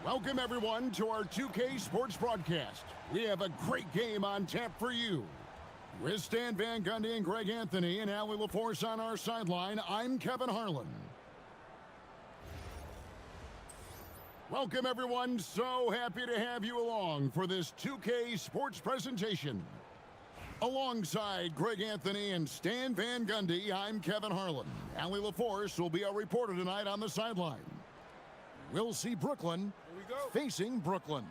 Welcome, everyone, to our 2K Sports broadcast. We have a great game on tap for you. With Stan Van Gundy and Greg Anthony and Allie LaForce on our sideline, I'm Kevin Harlan. Welcome, everyone. So happy to have you along for this 2K Sports presentation. Alongside Greg Anthony and Stan Van Gundy, I'm Kevin Harlan. Allie LaForce will be our reporter tonight on the sideline. We'll see Brooklyn facing Brooklyn.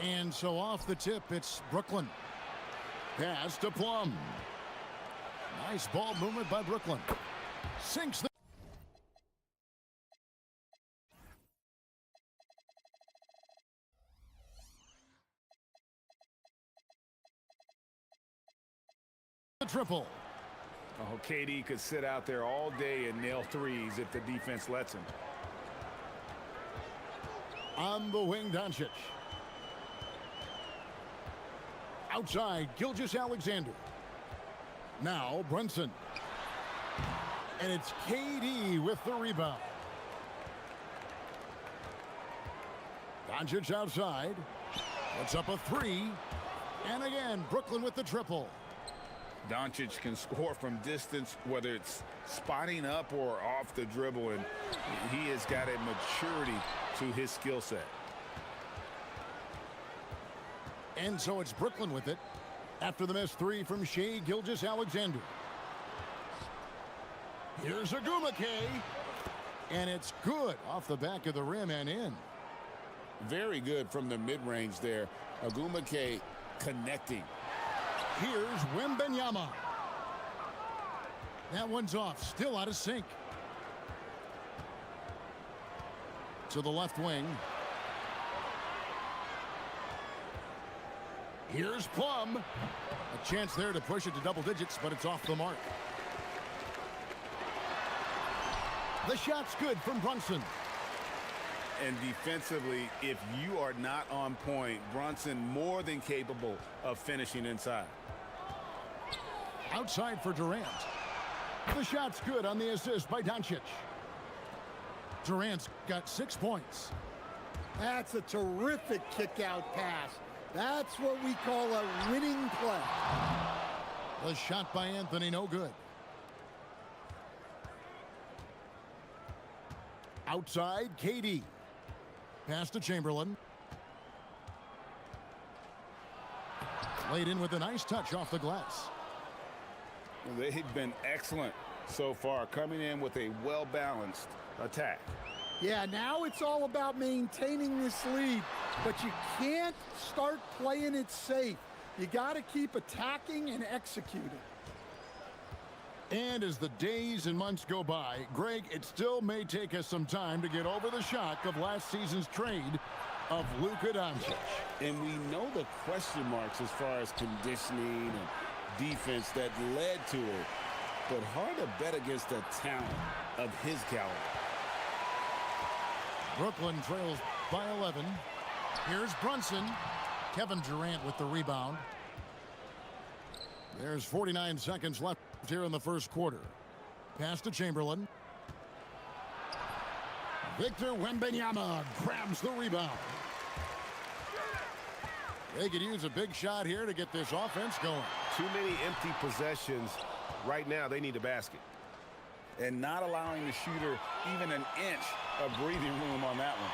And so off the tip, it's Brooklyn. Pass to Plum. Nice ball movement by Brooklyn. Sinks the triple. Oh, KD could sit out there all day and nail threes if the defense lets him. On the wing, Doncic. Outside, Gilgeous-Alexander. Now, Brunson. And it's KD with the rebound. Doncic outside. Puts up a three. And again, Brooklyn with the triple. Doncic can score from distance, whether it's spotting up or off the dribble, and he has got a maturity to his skill set. And so it's Brooklyn with it after the missed three from Shai Gilgeous-Alexander. Here's Agumake, and it's good off the back of the rim and in. Very good from the mid-range there. Agumake connecting. Here's Wembanyama. That one's off, still out of sync. To the left wing. Here's Plum. A chance there to push it to double digits, but it's off the mark. The shot's good from Brunson. And defensively, if you are not on point, Brunson more than capable of finishing inside. Outside for Durant. The shot's good on the assist by Doncic. Durant's got 6 points. That's a terrific kick-out pass. That's what we call a winning play. The shot by Anthony, no good. Outside, KD. Pass to Chamberlain. Laid in with a nice touch off the glass. They've been excellent so far, coming in with a well-balanced attack. Yeah, now it's all about maintaining this lead, but you can't start playing it safe. You got to keep attacking and executing. And as the days and months go by, Greg, it still may take us some time to get over the shock of last season's trade of Luka Doncic. And we know the question marks as far as conditioning and defense that led to it, but hard to bet against the talent of his caliber. Brooklyn trails by 11. Here's Brunson. Kevin Durant with the rebound. There's 49 seconds left here in the first quarter. Pass to Chamberlain. Victor Wembanyama grabs the rebound. They could use a big shot here to get this offense going. Too many empty possessions. Right now, they need a basket. And not allowing the shooter even an inch of breathing room on that one.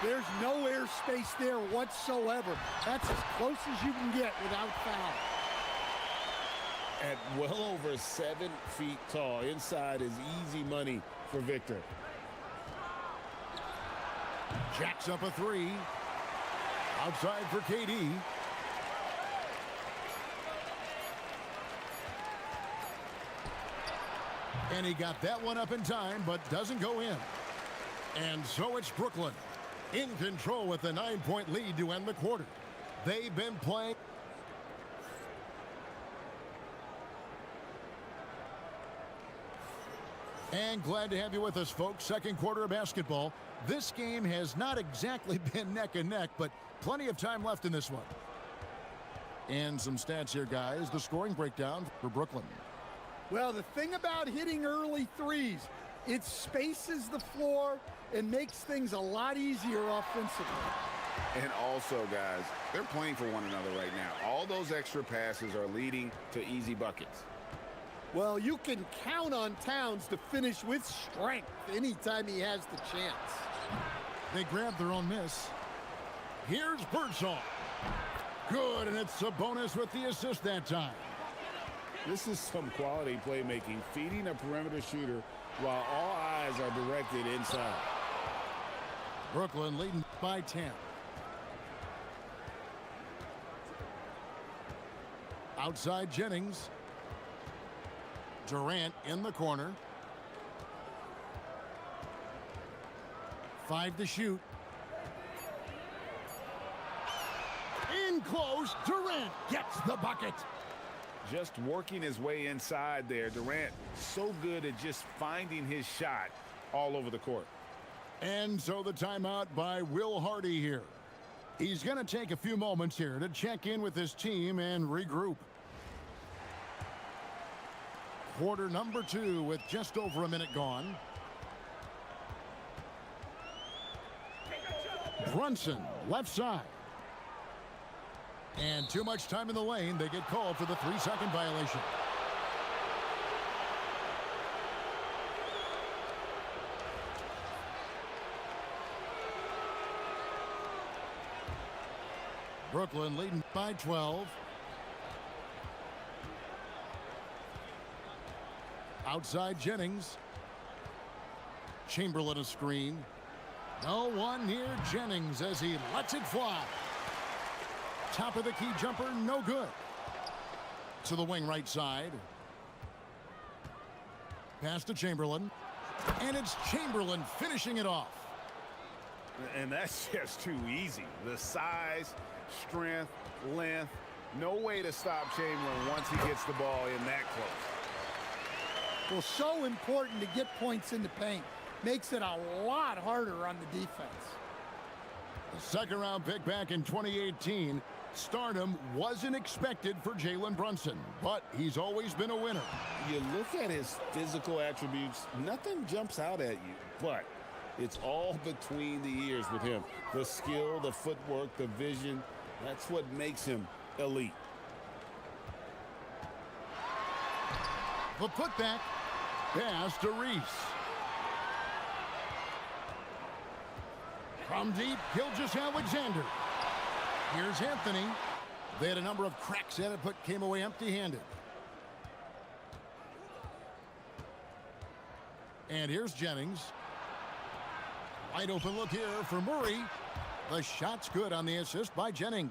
There's no air space there whatsoever. That's as close as you can get without foul. At well over 7 feet tall, inside is easy money for Victor. Jacks up a three. Outside for KD. And he got that one up in time, but doesn't go in. And so it's Brooklyn in control with a 9-point lead to end the quarter. They've been playing. And glad to have you with us, folks. Second quarter of basketball. This game has not exactly been neck and neck, but plenty of time left in this one. And some stats here, guys. The scoring breakdown for Brooklyn. Well, the thing about hitting early threes, It spaces the floor and makes things a lot easier offensively. And also, guys, they're playing for one another right now. All those extra passes are leading to easy buckets. Well, you can count on Towns to finish with strength anytime he has the chance. They grab their own miss. Here's Birdsall. Good, and it's Sabonis with the assist that time. This is some quality playmaking, feeding a perimeter shooter while all eyes are directed inside. Brooklyn leading by 10. Outside Jennings. Durant in the corner. 5 to shoot. In close, Durant gets the bucket. Just working his way inside there. Durant so good at just finding his shot all over the court. And so the timeout by Will Hardy here. He's going to take a few moments here to check in with his team and regroup. Quarter number 2 with just over a minute gone. Brunson, left side. And too much time in the lane. They get called for the 3-second violation. Brooklyn leading by 12. Outside Jennings. Chamberlain a screen. No one near Jennings as he lets it fly. Top of the key jumper, no good. To the wing right side. Pass to Chamberlain. And it's Chamberlain finishing it off. And that's just too easy. The size, strength, length. No way to stop Chamberlain once he gets the ball in that close. Well, so important to get points in the paint. Makes it a lot harder on the defense. The second-round pick back in 2018. Stardom wasn't expected for Jalen Brunson, but he's always been a winner. You look at his physical attributes, nothing jumps out at you, but it's all between the ears with him. The skill, the footwork, the vision, that's what makes him elite. The putback, pass to Reese. From deep, Gilgeous-Alexander. Here's Anthony. They had a number of cracks at it, but came away empty-handed. And here's Jennings. Wide open look here for Murray. The shot's good on the assist by Jennings.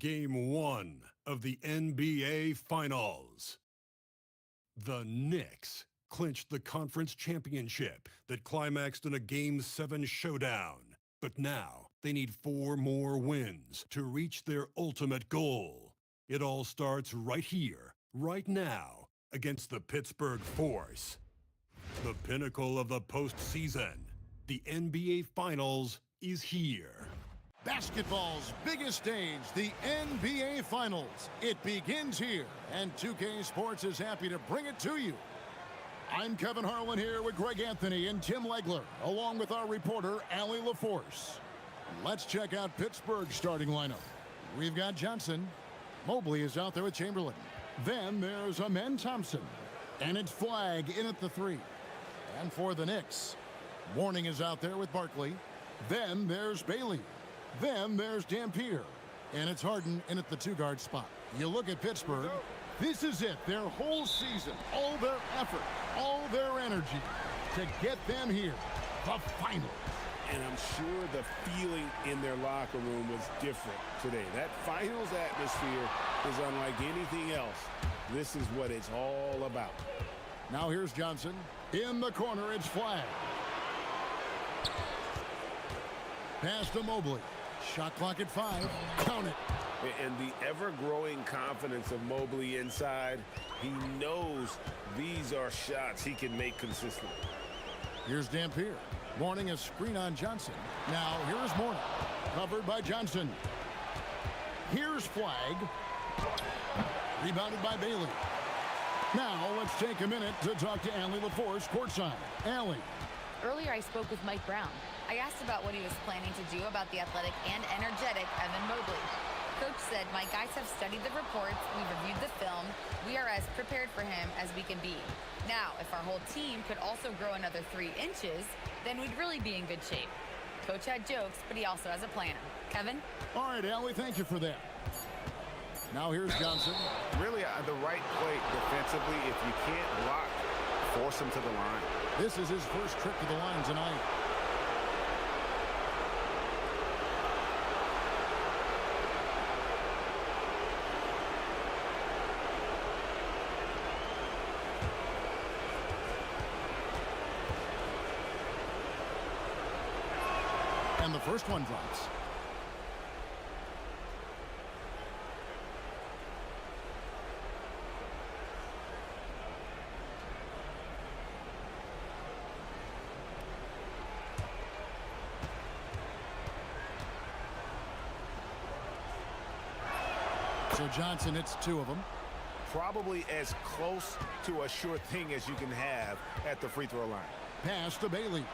Game 1 of the NBA Finals. The Knicks clinched the conference championship that climaxed in a Game 7 showdown. But now they need 4 more wins to reach their ultimate goal. It all starts right here, right now, against the Pittsburgh Force. The pinnacle of the postseason, the NBA Finals, is here. Basketball's biggest stage, the NBA Finals. It begins here, and 2K Sports is happy to bring it to you. I'm Kevin Harlan here with Greg Anthony and Tim Legler, along with our reporter, Allie LaForce. Let's check out Pittsburgh's starting lineup. We've got Johnson. Mobley is out there with Chamberlain. Then there's Amen Thompson. And it's Flagg in at the 3. And for the Knicks, Mourning is out there with Barkley. Then there's Bailey. Then there's Dampier. And it's Harden in at the 2-guard spot. You look at Pittsburgh, this is it, their whole season, all their effort, all their energy to get them here, the final. And I'm sure the feeling in their locker room was different today. That finals atmosphere is unlike anything else. This is what it's all about. Now here's Johnson. In the corner, it's Flagg. Pass to Mobley. Shot clock at 5. Count it. And the ever-growing confidence of Mobley inside, he knows these are shots he can make consistently. Here's Dampier. Mourning a screen on Johnson. Now here's Mourning. Covered by Johnson. Here's Flagg. Rebounded by Bailey. Now let's take a minute to talk to Allie LaForce courtside. Allie. Earlier I spoke with Mike Brown. I asked about what he was planning to do about the athletic and energetic Evan Mobley. Coach said, my guys have studied the reports, we've reviewed the film, we are as prepared for him as we can be. Now, if our whole team could also grow another 3 inches, then we'd really be in good shape. Coach had jokes, but he also has a plan. Kevin? All right, Allie, thank you for that. Now here's Johnson. Really, the right play defensively. If you can't block, force him to the line. This is his first trip to the line tonight. And the first one drops. So Johnson hits 2 of them. Probably as close to a sure thing as you can have at the free throw line. Pass to Bailey.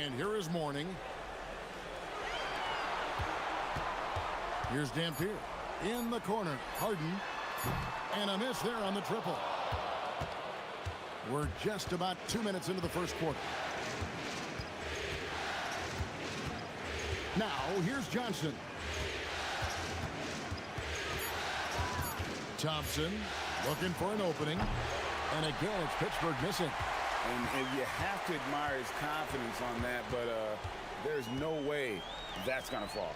And here is Mourning. Here's Dampier. In the corner, Harden. And a miss there on the triple. We're just about 2 minutes into the first quarter. Now, here's Johnson. Thompson looking for an opening. And again, it's Pittsburgh missing. And you have to admire his confidence on that, but there's no way that's going to fall.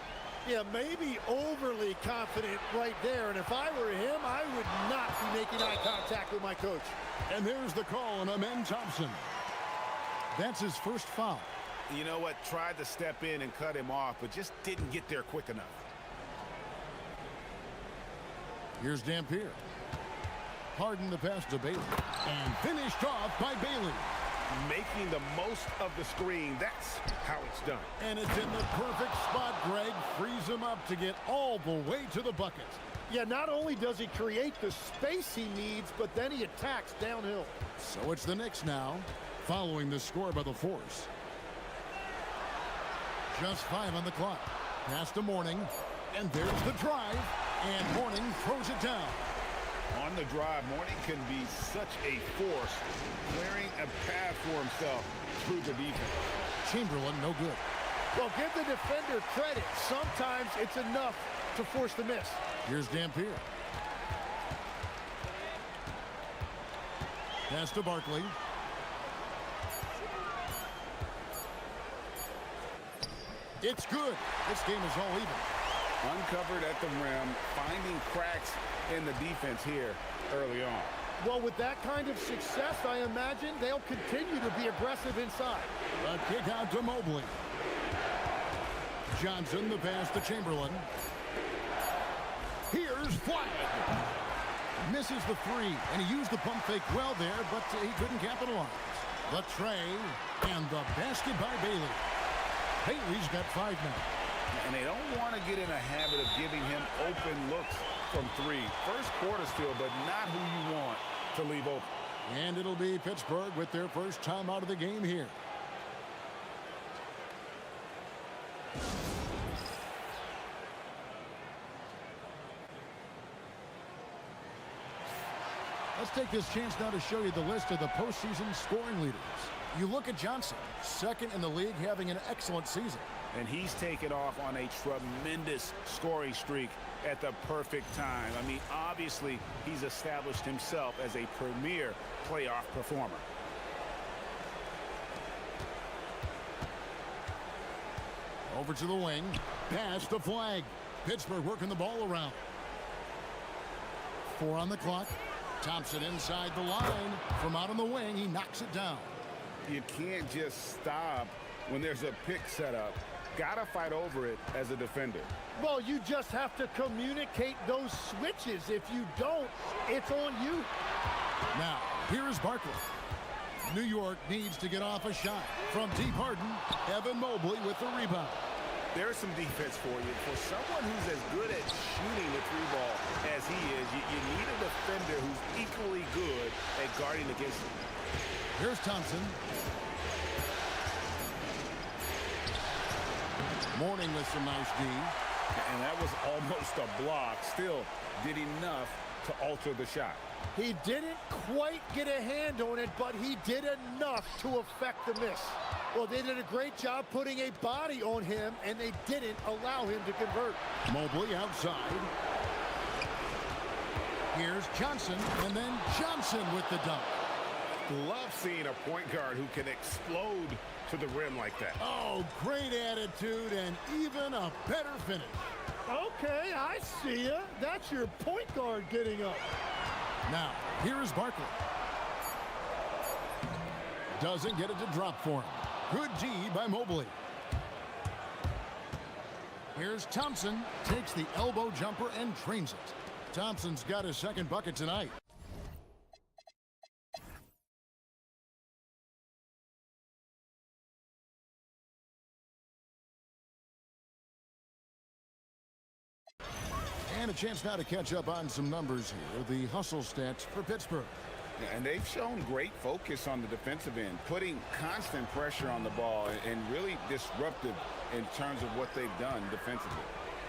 Yeah, maybe overly confident right there. And if I were him, I would not be making eye contact with my coach. And there's the call on Amen Thompson. That's his first foul. You know what? Tried to step in and cut him off, but just didn't get there quick enough. Here's Dampier. Harden the pass to Bailey. And finished off by Bailey. Making the most of the screen. That's how it's done. And it's in the perfect spot, Greg. Frees him up to get all the way to the bucket. Yeah, not only does he create the space he needs, but then he attacks downhill. So it's the Knicks now, following the score by the Force. Just 5 on the clock. Pass to Mourning. And there's the drive. And Mourning throws it down. On the drive, Mourning can be such a force, clearing a path for himself through the defense. Chamberlain, no good. Well, give the defender credit. Sometimes it's enough to force the miss. Here's Dampier. Pass to Barkley. It's good. This game is all even. Uncovered at the rim, finding cracks in the defense here early on. Well, with that kind of success, I imagine they'll continue to be aggressive inside. A kick out to Mobley. Johnson, the pass to Chamberlain. Here's Flag. Misses the three, and he used the pump fake well there, but he couldn't capitalize. The tray, and the basket by Bailey. Bailey's got 5 now. And they don't want to get in a habit of giving him open looks from three. First quarter still, but not who you want to leave open. And it'll be Pittsburgh with their first time out of the game here. Let's take this chance now to show you the list of the postseason scoring leaders. You look at Johnson, second in the league, having an excellent season. And he's taken off on a tremendous scoring streak at the perfect time. I mean, obviously, he's established himself as a premier playoff performer. Over to the wing. Pass to Flag. Pittsburgh working the ball around. 4 on the clock. Thompson inside the line. From out on the wing, he knocks it down. You can't just stop when there's a pick set up. Gotta fight over it as a defender. Well, you just have to communicate those switches. If you don't, it's on you. Now, here is Barkley. New York needs to get off a shot. From deep Harden, Evan Mobley with the rebound. There's some defense for you. For someone who's as good at shooting the three ball as he is, you need a defender who's equally good at guarding against him. Here's Thompson. Mourning with some nice D. And that was almost a block. Still did enough to alter the shot. He didn't quite get a hand on it, but he did enough to affect the miss. Well, they did a great job putting a body on him, and they didn't allow him to convert. Mobley outside. Here's Johnson, and then Johnson with the dunk. Love seeing a point guard who can explode to the rim like that. Oh, great attitude and even a better finish. Okay, I see ya. That's your point guard getting up. Now, here is Barkley. Doesn't get it to drop for him. Good D by Mobley. Here's Thompson. Takes the elbow jumper and drains it. Thompson's got his second bucket tonight. And a chance now to catch up on some numbers here. The hustle stats for Pittsburgh. And they've shown great focus on the defensive end, putting constant pressure on the ball and really disruptive in terms of what they've done defensively.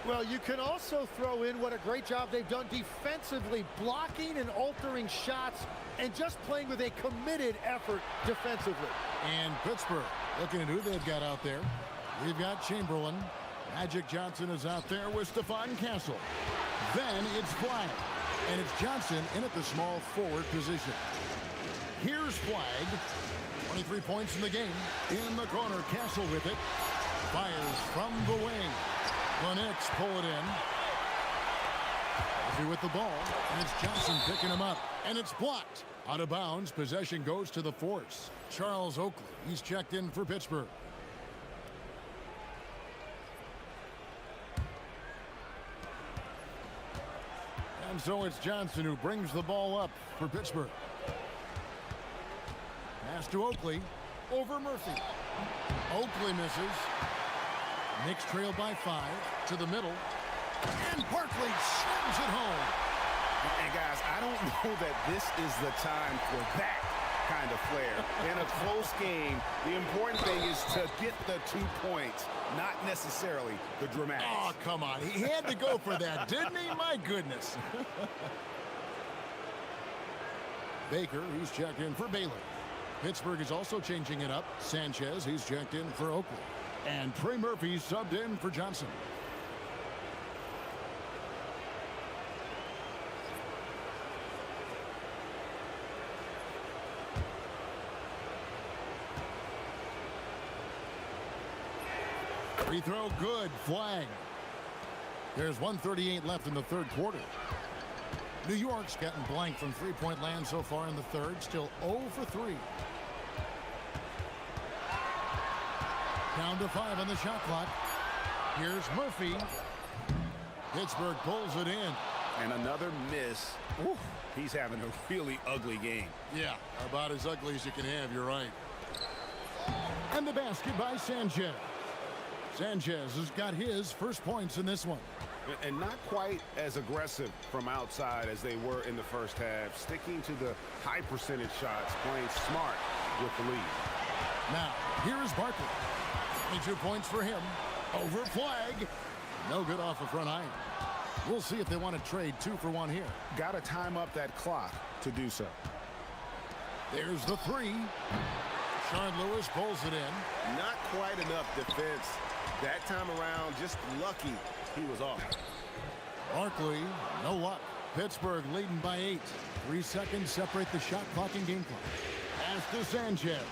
Well, you can also throw in what a great job they've done defensively, blocking and altering shots and just playing with a committed effort defensively. And Pittsburgh, looking at who they've got out there. We've got Chamberlain. Magic Johnson is out there with Stephon Castle. Then it's Flag. And it's Johnson in at the small forward position. Here's Flag. 23 points in the game. In the corner, Castle with it. Fires from the wing. The Knicks pull it in. Murphy with the ball. And it's Johnson picking him up. And it's blocked. Out of bounds. Possession goes to the Force. Charles Oakley. He's checked in for Pittsburgh. And so it's Johnson who brings the ball up for Pittsburgh. Pass to Oakley. Over Murphy. Oakley misses. Knicks trail by 5 to the middle. And Barkley slams it home. And guys, I don't know that this is the time for that kind of flair. In a close game, the important thing is to get the 2 points, not necessarily the dramatics. Oh, come on. He had to go for that, didn't he? My goodness. Baker, he's checked in for Baylor. Pittsburgh is also changing it up. Sanchez, he's checked in for Oakley. And Trey Murphy subbed in for Johnson. Free throw good. Flag. There's 1:38 left in the third quarter. New York's gotten blank from three-point land so far in the third. Still 0 for 3. Down to 5 on the shot clock. Here's Murphy. Pittsburgh pulls it in. And another miss. Ooh, he's having a really ugly game. Yeah, about as ugly as you can have, you're right. And the basket by Sanchez. Sanchez has got his first points in this one. And not quite as aggressive from outside as they were in the first half. Sticking to the high percentage shots, playing smart with the lead. Now, here is Barkley. 22 points for him. Over flag. No good off the front iron. We'll see if they want to trade 2 for 1 here. Got to time up that clock to do so. There's the 3. Sean Lewis pulls it in. Not quite enough defense that time around. Just lucky he was off. Barkley, no luck. Pittsburgh leading by 8. 3 seconds separate the shot clock and game clock. Pass to Sanchez.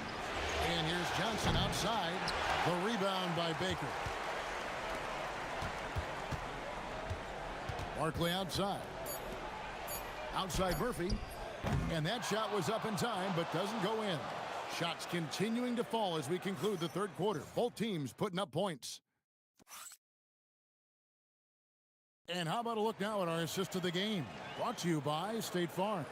And here's Johnson outside. The rebound by Baker. Barkley outside. Outside Murphy. And that shot was up in time, but doesn't go in. Shots continuing to fall as we conclude the third quarter. Both teams putting up points. And how about a look now at our assist of the game? Brought to you by State Farm.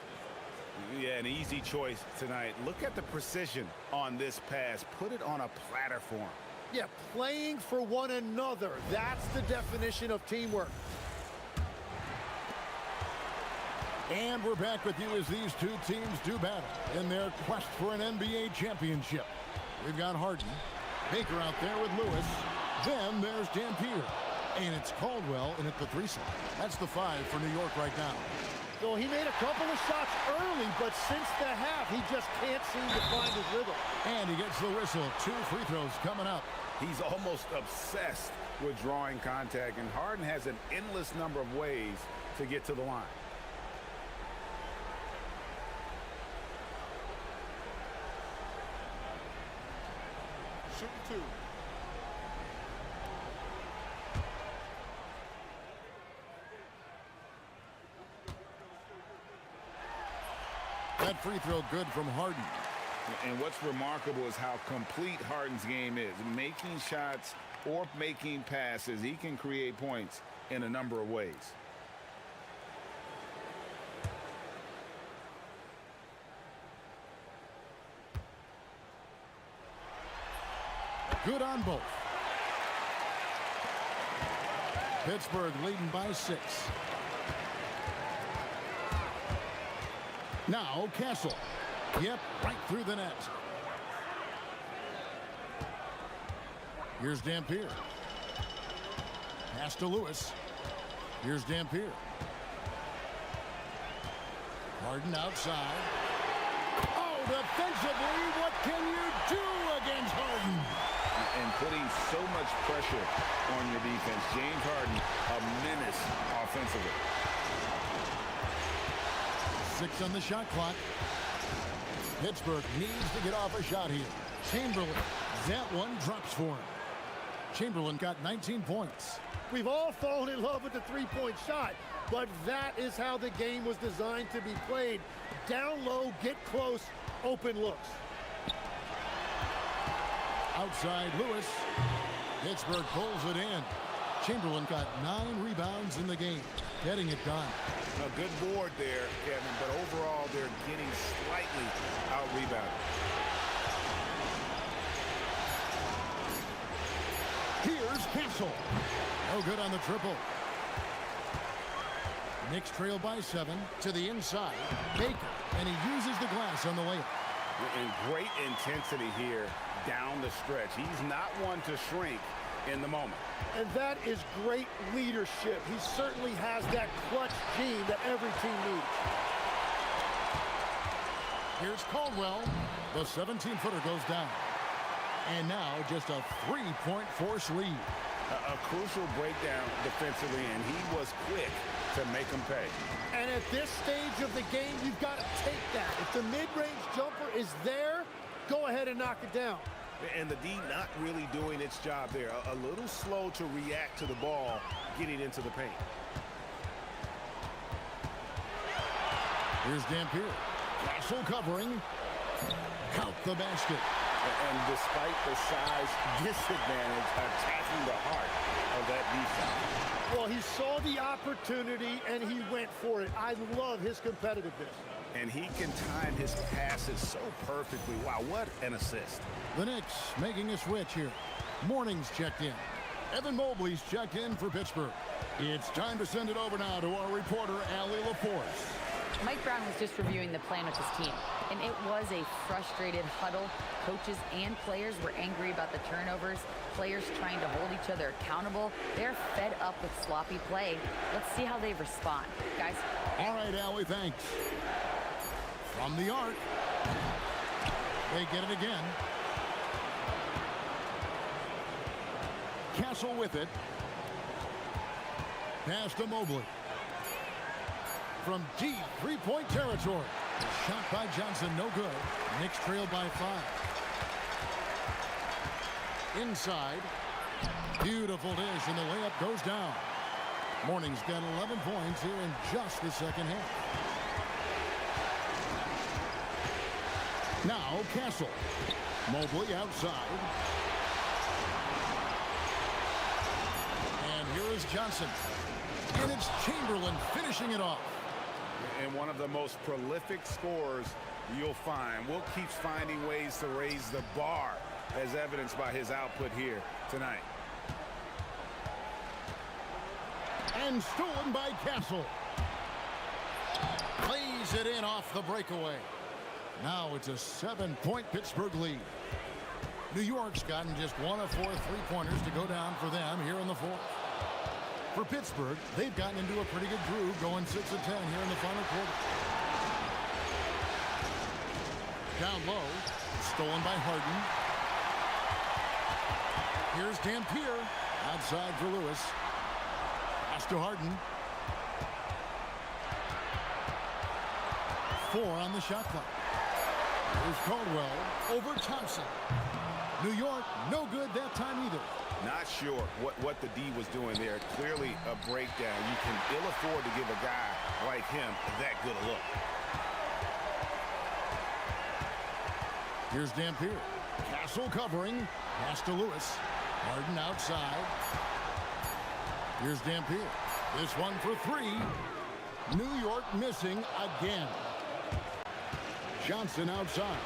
Yeah, an easy choice tonight. Look at the precision on this pass. Put it on a platter for him. Yeah, playing for one another. That's the definition of teamwork. And we're back with you as these two teams do battle in their quest for an NBA championship. We've got Harden, Baker out there with Lewis. Then there's Dampier. And it's Caldwell in at the 3 slot. That's the 5 for New York right now. So he made a couple of shots early, but since the half, he just can't seem to find his rhythm. And he gets the whistle. 2 free throws coming up. He's almost obsessed with drawing contact, and Harden has an endless number of ways to get to the line. Shooting 2. That free throw good from Harden. And what's remarkable is how complete Harden's game is. Making shots or making passes, he can create points in a number of ways. Good on both. Pittsburgh leading by 6. Now Castle. Yep, right through the net. Here's Dampier. Pass to Lewis. Here's Dampier. Harden outside. Oh, defensively, what can you do against Harden? And putting so much pressure on your defense. James Harden, a menace offensively. 6 on the shot clock. Pittsburgh needs to get off a shot here. Chamberlain, that one drops for him. Chamberlain got 19 points. We've all fallen in love with the three-point shot, but that is how the game was designed to be played. Down low, get close, open looks. Outside Lewis. Pittsburgh pulls it in. Chamberlain got 9 rebounds in the game, getting it done. A good board there, Kevin, but overall they're getting slightly out-rebounded. Here's Castle. No good on the triple. Knicks trail by 7 to the inside. Baker, and he uses the glass on the layup. And great intensity here down the stretch. He's not one to shrink in the moment. And that is great leadership. He certainly has that clutch gene that every team needs. Here's Caldwell. The 17-footer goes down. And now just a 3-point force lead. A crucial breakdown defensively, and he was quick to make them pay. And at this stage of the game, you've got to take that. If the mid-range jumper is there, go ahead and knock it down. And the D not really doing its job there. A little slow to react to the ball getting into the paint. Here's Dampier. Castle covering. Count the basket. And despite the size disadvantage, attacking the heart of that defense. Well, he saw the opportunity, and he went for it. I love his competitiveness. And he can time his passes so perfectly. Wow, what an assist. The Knicks making a switch here. Morning's checked in. Evan Mobley's checked in for Pittsburgh. It's time to send it over now to our reporter, Allie LaForce. Mike Brown was just reviewing the plan with his team, and it was a frustrated huddle. Coaches and players were angry about the turnovers, players trying to hold each other accountable. They're fed up with sloppy play. Let's see how they respond. Guys? All right, Allie, thanks. From the arc. They get it again. Castle with it. Pass to Mobley. From deep three-point territory. Shot by Johnson, no good. Knicks trail by 5. Inside. Beautiful dish, and the layup goes down. Morning's got 11 points here in just the second half. Now Castle. Mobley outside. And here is Johnson. And it's Chamberlain finishing it off. And one of the most prolific scorers you'll find. Wilt keeps finding ways to raise the bar, as evidenced by his output here tonight. And stolen by Castle. Plays it in off the breakaway. Now it's a 7-point Pittsburgh lead. New York's gotten just one of 4 three-pointers to go down for them here in the fourth. For Pittsburgh, they've gotten into a pretty good groove, going 6 of 10 here in the final quarter. Down low, stolen by Harden. Here's Dampier, outside for Lewis. Pass to Harden. 4 on the shot clock. Here's Caldwell over Thompson. New York, no good that time either. Not sure what the D was doing there. Clearly a breakdown. You can ill afford to give a guy like him that good a look. Here's Dampier. Castle covering. Pass to Lewis. Harden outside. Here's Dampier. This one for 3. New York missing again. Johnson outside.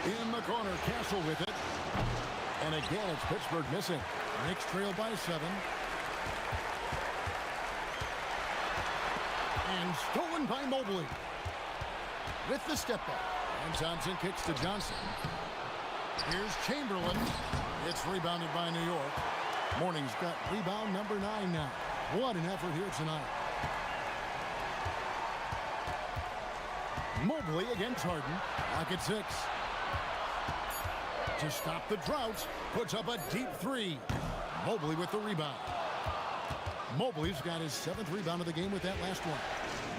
In the corner, Castle with it. And again, it's Pittsburgh missing. Knicks trail by 7. And stolen by Mobley. With the step back. And Thompson kicks to Johnson. Here's Chamberlain. It's rebounded by New York. Morning's got rebound number 9 now. What an effort here tonight. Mobley against Harden. Lock at 6. To stop the drought, puts up a deep 3. Mobley with the rebound. Mobley's got his 7th rebound of the game with that last one.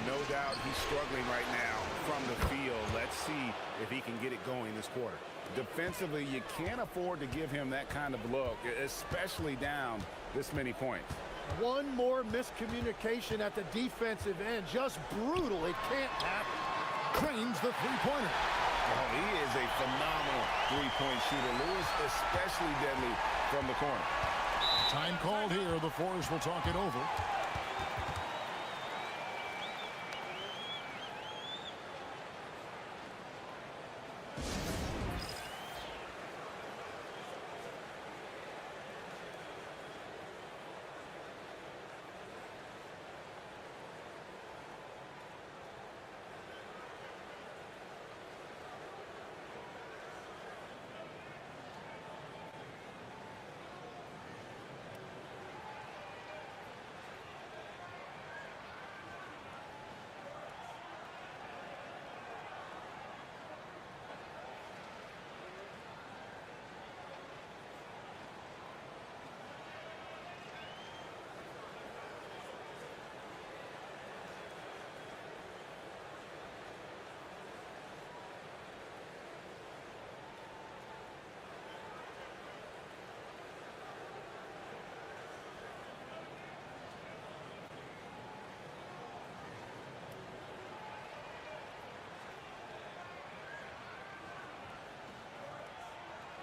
No doubt he's struggling right now from the field. Let's see if he can get it going this quarter. Defensively, you can't afford to give him that kind of look, especially down this many points. One more miscommunication at the defensive end. Just brutal. It can't happen. Cranes the three-pointer. Oh, he is a phenomenal three-point shooter. Lewis especially deadly from the corner. Time called here. The Forest will talk it over.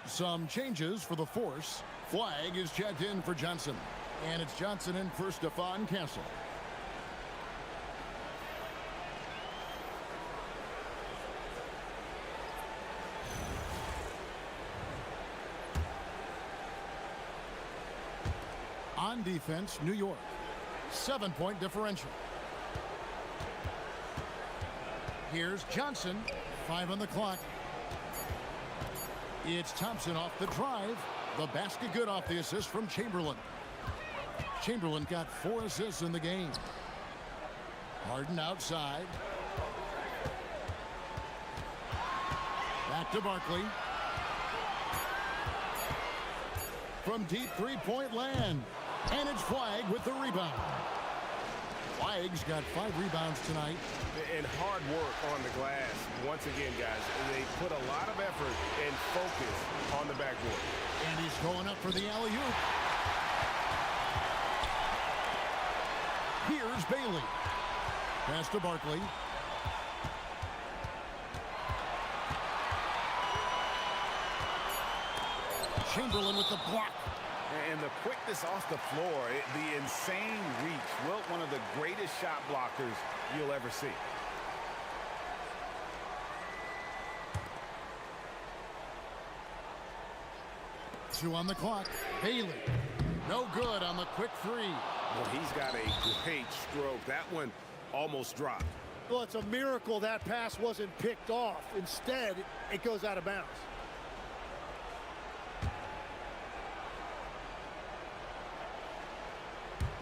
Some changes for the force. Flag is checked in for Johnson. And it's Johnson in for Stephon Castle. On defense, New York. 7-point differential. Here's Johnson. 5 on the clock. It's Thompson off the drive. The basket good off the assist from Chamberlain. Chamberlain got 4 assists in the game. Harden outside. Back to Barkley. From deep three-point land. And it's Flag with the rebound. Flag's got 5 rebounds tonight. And hard work on the glass. Once again, guys, they put a lot of effort and focus on the backboard. And he's going up for the alley-oop. Here's Bailey. Pass to Barkley. Chamberlain with the block. And the quickness off the floor, the insane reach. Wilt, one of the greatest shot blockers you'll ever see. Two on the clock. Bailey. No good on the quick 3. Well, he's got a great stroke. That one almost dropped. Well, it's a miracle that pass wasn't picked off. Instead, it goes out of bounds.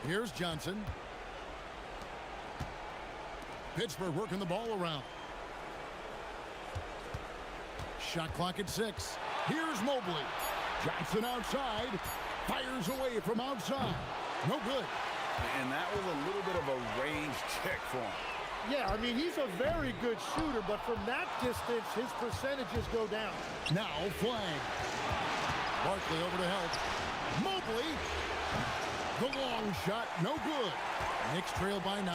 Here's Johnson. Pittsburgh working the ball around. Shot clock at 6. Here's Mobley. Johnson outside. Fires away from outside. No good. And that was a little bit of a range check for him. Yeah, I mean, he's a very good shooter, but from that distance, his percentages go down. Now Flag. Barkley over to help. Mobley. The long shot, no good. Knicks trail by 9.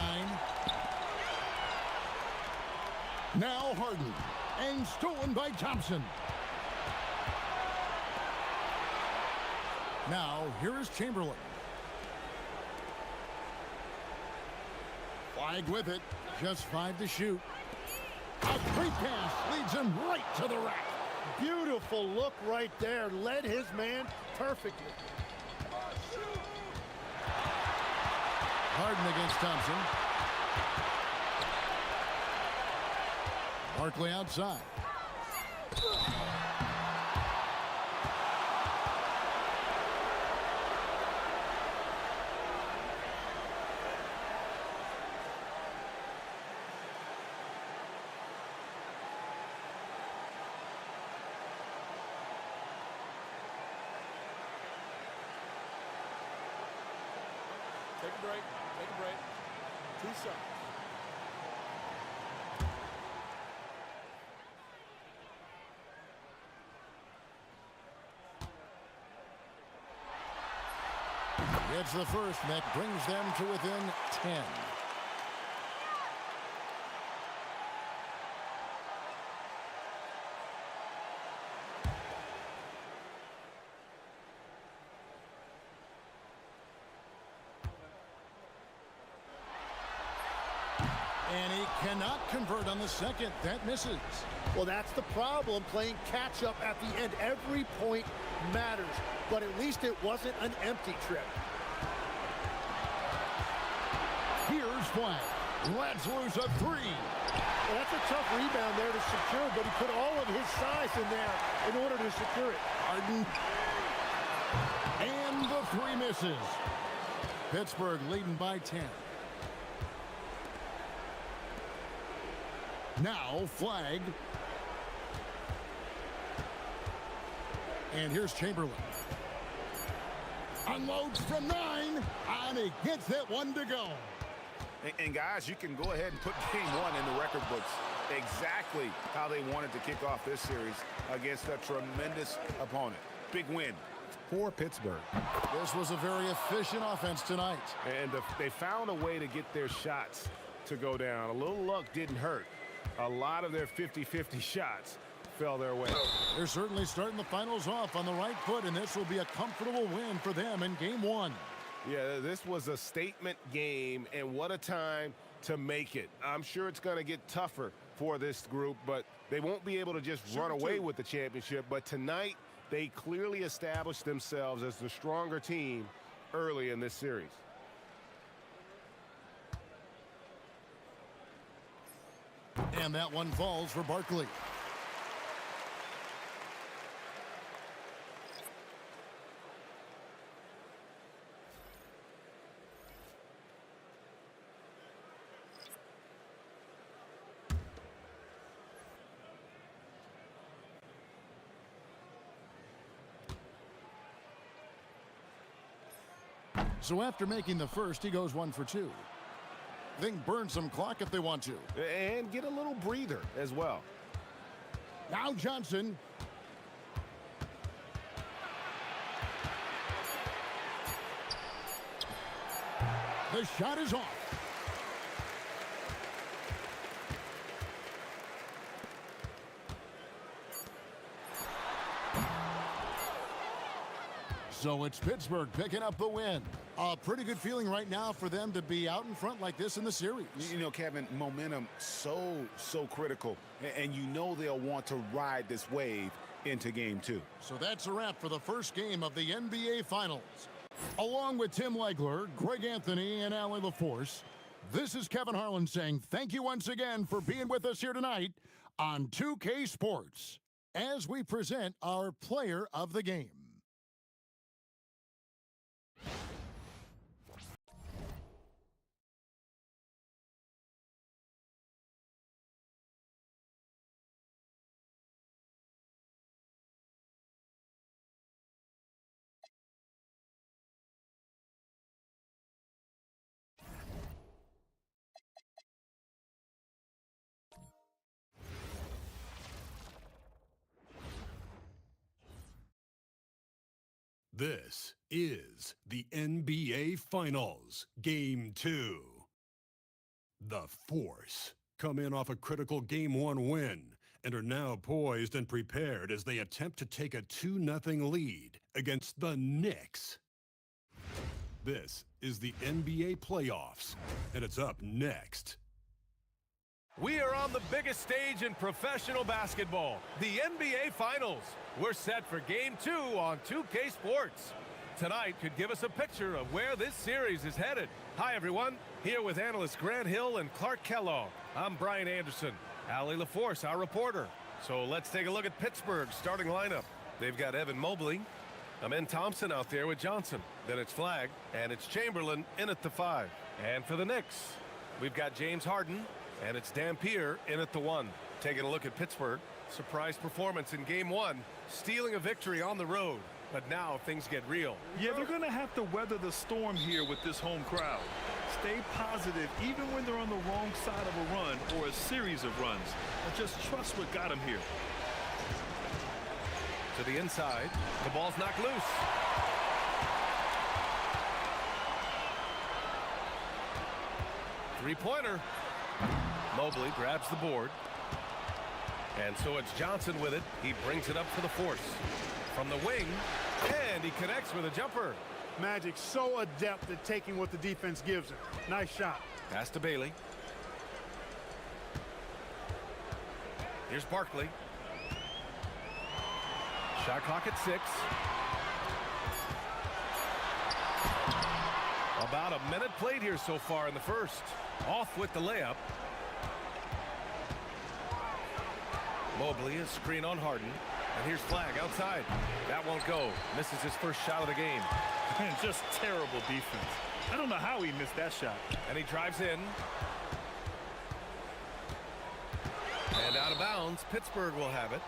Now Harden. And stolen by Thompson. Now, here is Chamberlain. Flag with it. Just 5 to shoot. A great pass leads him right to the rack. Beautiful look right there. Led his man perfectly. Harden against Thompson. Barkley outside. Take a break. Take a break. 2 shots. It's the first that brings them to within 10. And he cannot convert on the second. That misses. Well, that's the problem, playing catch-up at the end. Every point matters, but at least it wasn't an empty trip. Here's Flag. Lets loose a 3. Well, that's a tough rebound there to secure, but he put all of his size in there in order to secure it. Harden. And the 3 misses. Pittsburgh leading by 10. Now Flag. And here's Chamberlain. Unloads from 9. And he gets that one to go. And guys, you can go ahead and put game 1 in the record books. Exactly how they wanted to kick off this series against a tremendous opponent. Big win for Pittsburgh. This was a very efficient offense tonight. And they found a way to get their shots to go down. A little luck didn't hurt. A lot of their 50-50 shots fell their way. They're certainly starting the finals off on the right foot, and this will be a comfortable win for them in Game 1. Yeah, this was a statement game, and what a time to make it. I'm sure it's going to get tougher for this group, but they won't be able to just run away with the championship. But tonight, they clearly established themselves as the stronger team early in this series. And that one falls for Barkley. So after making the first, he goes 1 for 2. They can burn some clock if they want to. And get a little breather as well. Now Johnson. The shot is off. So it's Pittsburgh picking up the win. A pretty good feeling right now for them to be out in front like this in the series. You know, Kevin, momentum so critical. And you know they'll want to ride this wave into Game 2. So that's a wrap for the first game of the NBA Finals. Along with Tim Legler, Greg Anthony, and Allie LaForce, this is Kevin Harlan saying thank you once again for being with us here tonight on 2K Sports as we present our player of the game. This is the NBA Finals, Game 2. The Force come in off a critical Game 1 win and are now poised and prepared as they attempt to take a 2-0 lead against the Knicks. This is the NBA playoffs, and it's up next. We are on the biggest stage in professional basketball, the NBA Finals. We're set for Game 2 on 2K Sports. Tonight could give us a picture of where this series is headed. Hi, everyone. Here with analysts Grant Hill and Clark Kellogg. I'm Brian Anderson. Allie LaForce, our reporter. So let's take a look at Pittsburgh's starting lineup. They've got Evan Mobley, Amen Thompson out there with Johnson. Then it's Flagg, and it's Chamberlain in at the 5. And for the Knicks, we've got James Harden, and it's Dampier in at the 1. Taking a look at Pittsburgh. Surprise performance in Game 1, stealing a victory on the road. But now things get real. Yeah, they're going to have to weather the storm here with this home crowd. Stay positive even when they're on the wrong side of a run or a series of runs. And just trust what got them here. To the inside, the ball's knocked loose. Three-pointer. Mobley grabs the board. And so it's Johnson with it. He brings it up for the Force. From the wing, and he connects with a jumper. Magic so adept at taking what the defense gives him. Nice shot. Pass to Bailey. Here's Barkley. Shot clock at 6. About a minute played here so far in the first. Off with the layup. Mobley is screen on Harden. And here's Flagg outside. That won't go. Misses his first shot of the game. Man, just terrible defense. I don't know how he missed that shot. And he drives in. And out of bounds, Pittsburgh will have it.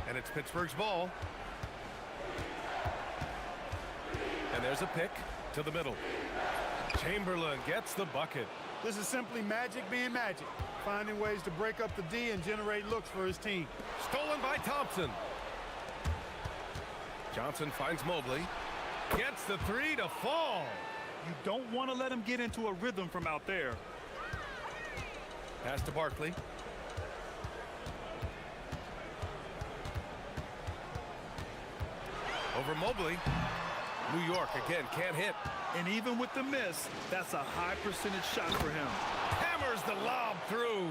And it's Pittsburgh's ball. And there's a pick to the middle. Chamberlain gets the bucket. This is simply Magic being Magic, finding ways to break up the D and generate looks for his team. Stolen by Thompson. Johnson finds Mobley. Gets the three to fall. You don't want to let him get into a rhythm from out there. Pass to Barkley. Over Mobley. New York again can't hit. And even with the miss, that's a high percentage shot for him. Hammers the lob through.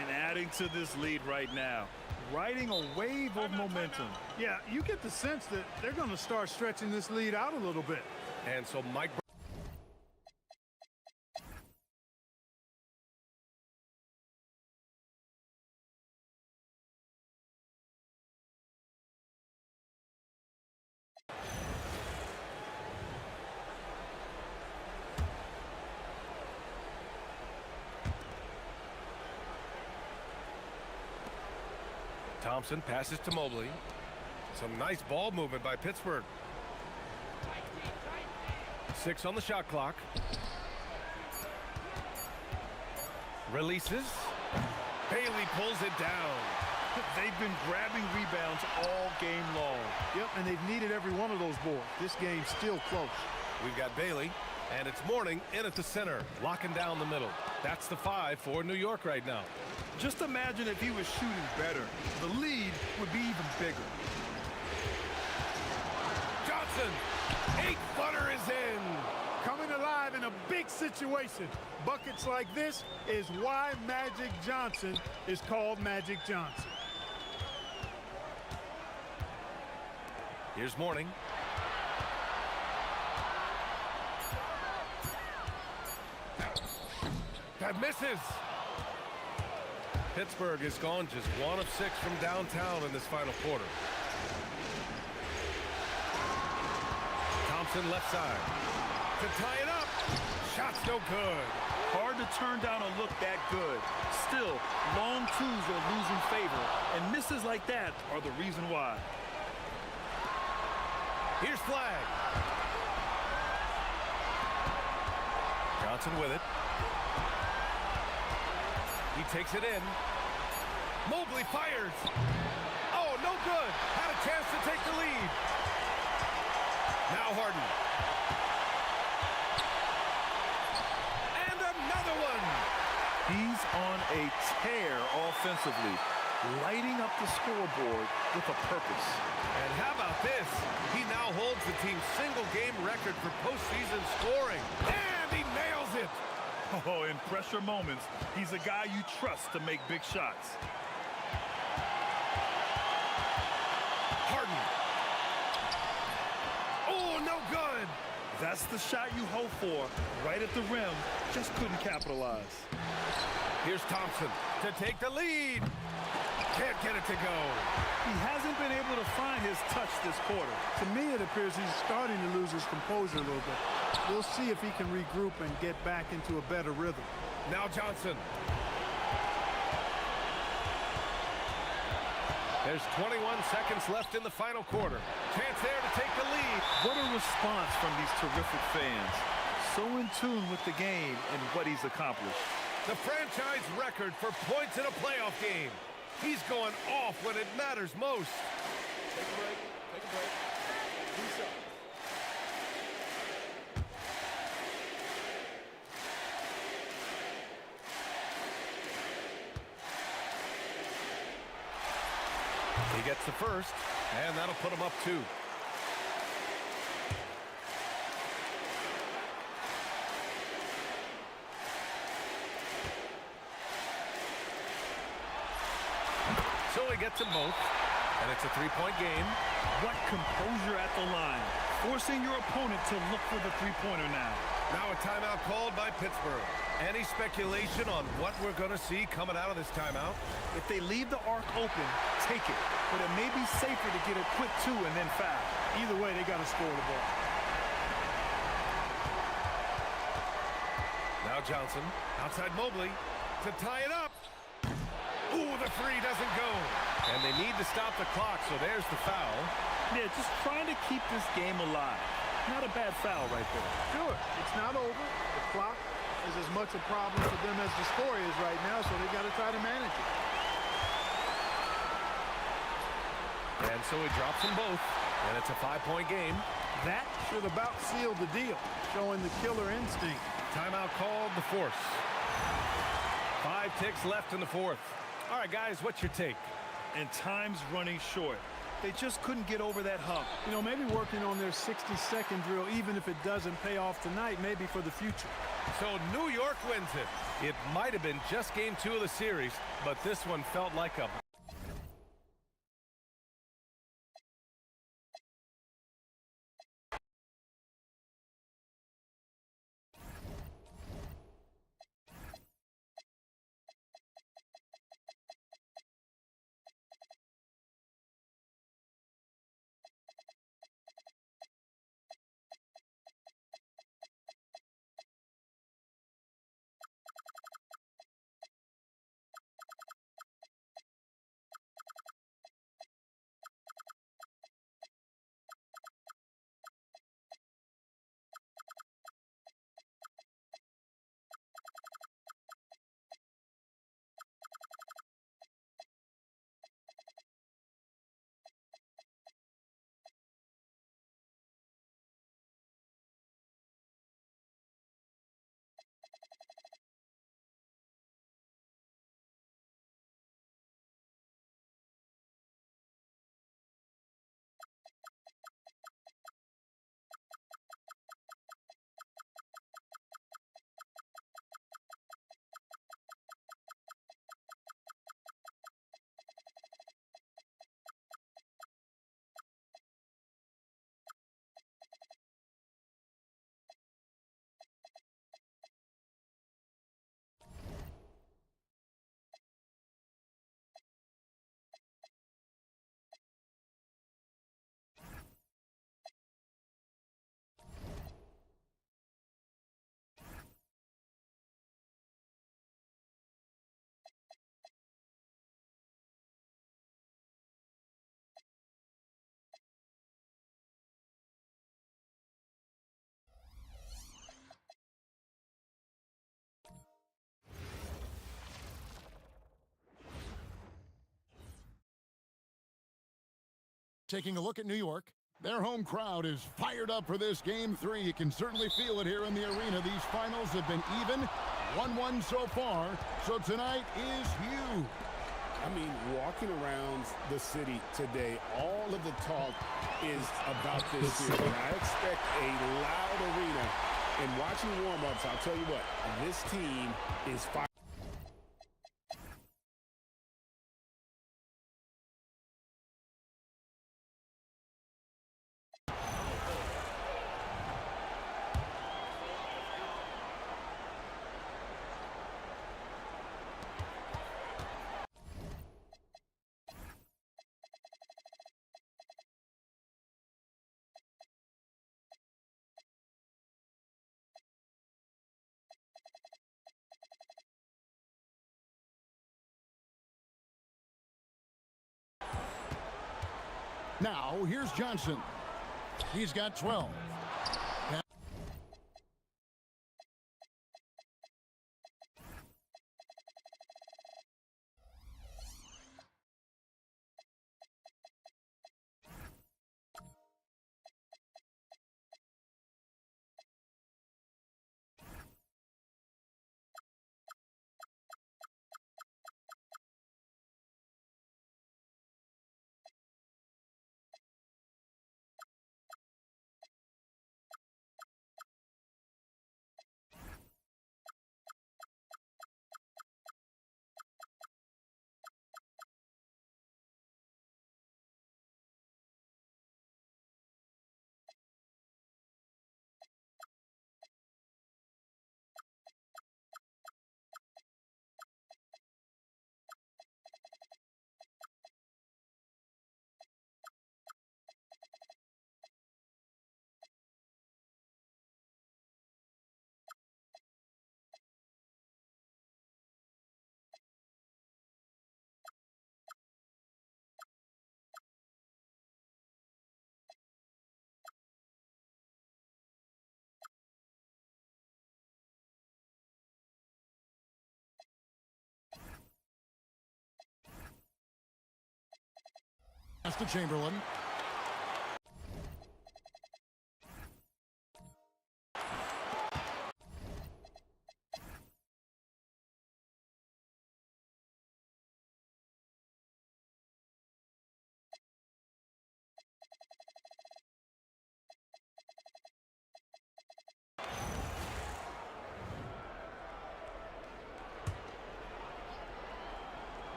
And adding to this lead right now, riding a wave of momentum. Yeah, you get the sense that they're going to start stretching this lead out a little bit. And so Mike. Thompson passes to Mobley. Some nice ball movement by Pittsburgh. 6 on the shot clock. Releases. Bailey pulls it down. They've been grabbing rebounds all game long. Yep, and they've needed every one of those boards. This game's still close. We've got Bailey, and it's Mourning in at the center, locking down the middle. That's the 5 for New York right now. Just imagine if he was shooting better. The lead would be even bigger. Johnson, 8-footer is in. Coming alive in a big situation. Buckets like this is why Magic Johnson is called Magic Johnson. Here's Mourning. That misses. Pittsburgh is gone just 1 of 6 from downtown in this final quarter. Thompson left side. To tie it up. Shot's no good. Hard to turn down a look that good. Still, long twos are losing favor, and misses like that are the reason why. Here's Flag. Johnson with it. He takes it in. Mobley fires. Oh, no good. Had a chance to take the lead. Now Harden. And another one. He's on a tear offensively, lighting up the scoreboard with a purpose. And how about this? He now holds the team's single-game record for postseason scoring. And he nails it. Oh, in pressure moments, he's a guy you trust to make big shots. Harden. Oh, no good. That's the shot you hope for, right at the rim. Just couldn't capitalize. Here's Thompson to take the lead. Can't get it to go. He hasn't been able to find his touch this quarter. To me, it appears he's starting to lose his composure a little bit. We'll see if he can regroup and get back into a better rhythm. Now Johnson. There's 21 seconds left in the final quarter. Chance there to take the lead. What a response from these terrific fans. So in tune with the game and what he's accomplished. The franchise record for points in a playoff game. He's going off when it matters most. Take a break. Take a break. Reset. He gets the first, and that'll put him up 2. So he gets them both, and it's a 3-point game. What composure at the line, forcing your opponent to look for the three-pointer now. Now a timeout called by Pittsburgh. Any speculation on what we're going to see coming out of this timeout? If they leave the arc open, take it. But it may be safer to get a quick 2 and then foul. Either way, they got to score the ball. Now Johnson, outside Mobley, to tie it up. Ooh, the 3 doesn't go. And they need to stop the clock, so there's the foul. Yeah, just trying to keep this game alive. Not a bad foul right there. Sure, it's not over. The clock is as much a problem for them as the score is right now, so they got to try to manage it. And so he drops them both. And it's a 5-point game. That should about seal the deal, showing the killer instinct. Timeout called, the Force. 5 ticks left in the fourth. All right, guys, what's your take? And time's running short. They just couldn't get over that hump. You know, maybe working on their 60-second drill, even if it doesn't pay off tonight, maybe for the future. So New York wins it. It might have been just game 2 of the series, but this one felt like a... Taking a look at New York, their home crowd is fired up for this Game 3. You can certainly feel it here in the arena. These finals have been even, 1-1 so far, so tonight is huge. I mean, walking around the city today, all of the talk is about this series. I expect a loud arena. And watching warm-ups, I'll tell you what, this team is fired. Now, here's Johnson. He's got 12. Pass to Chamberlain.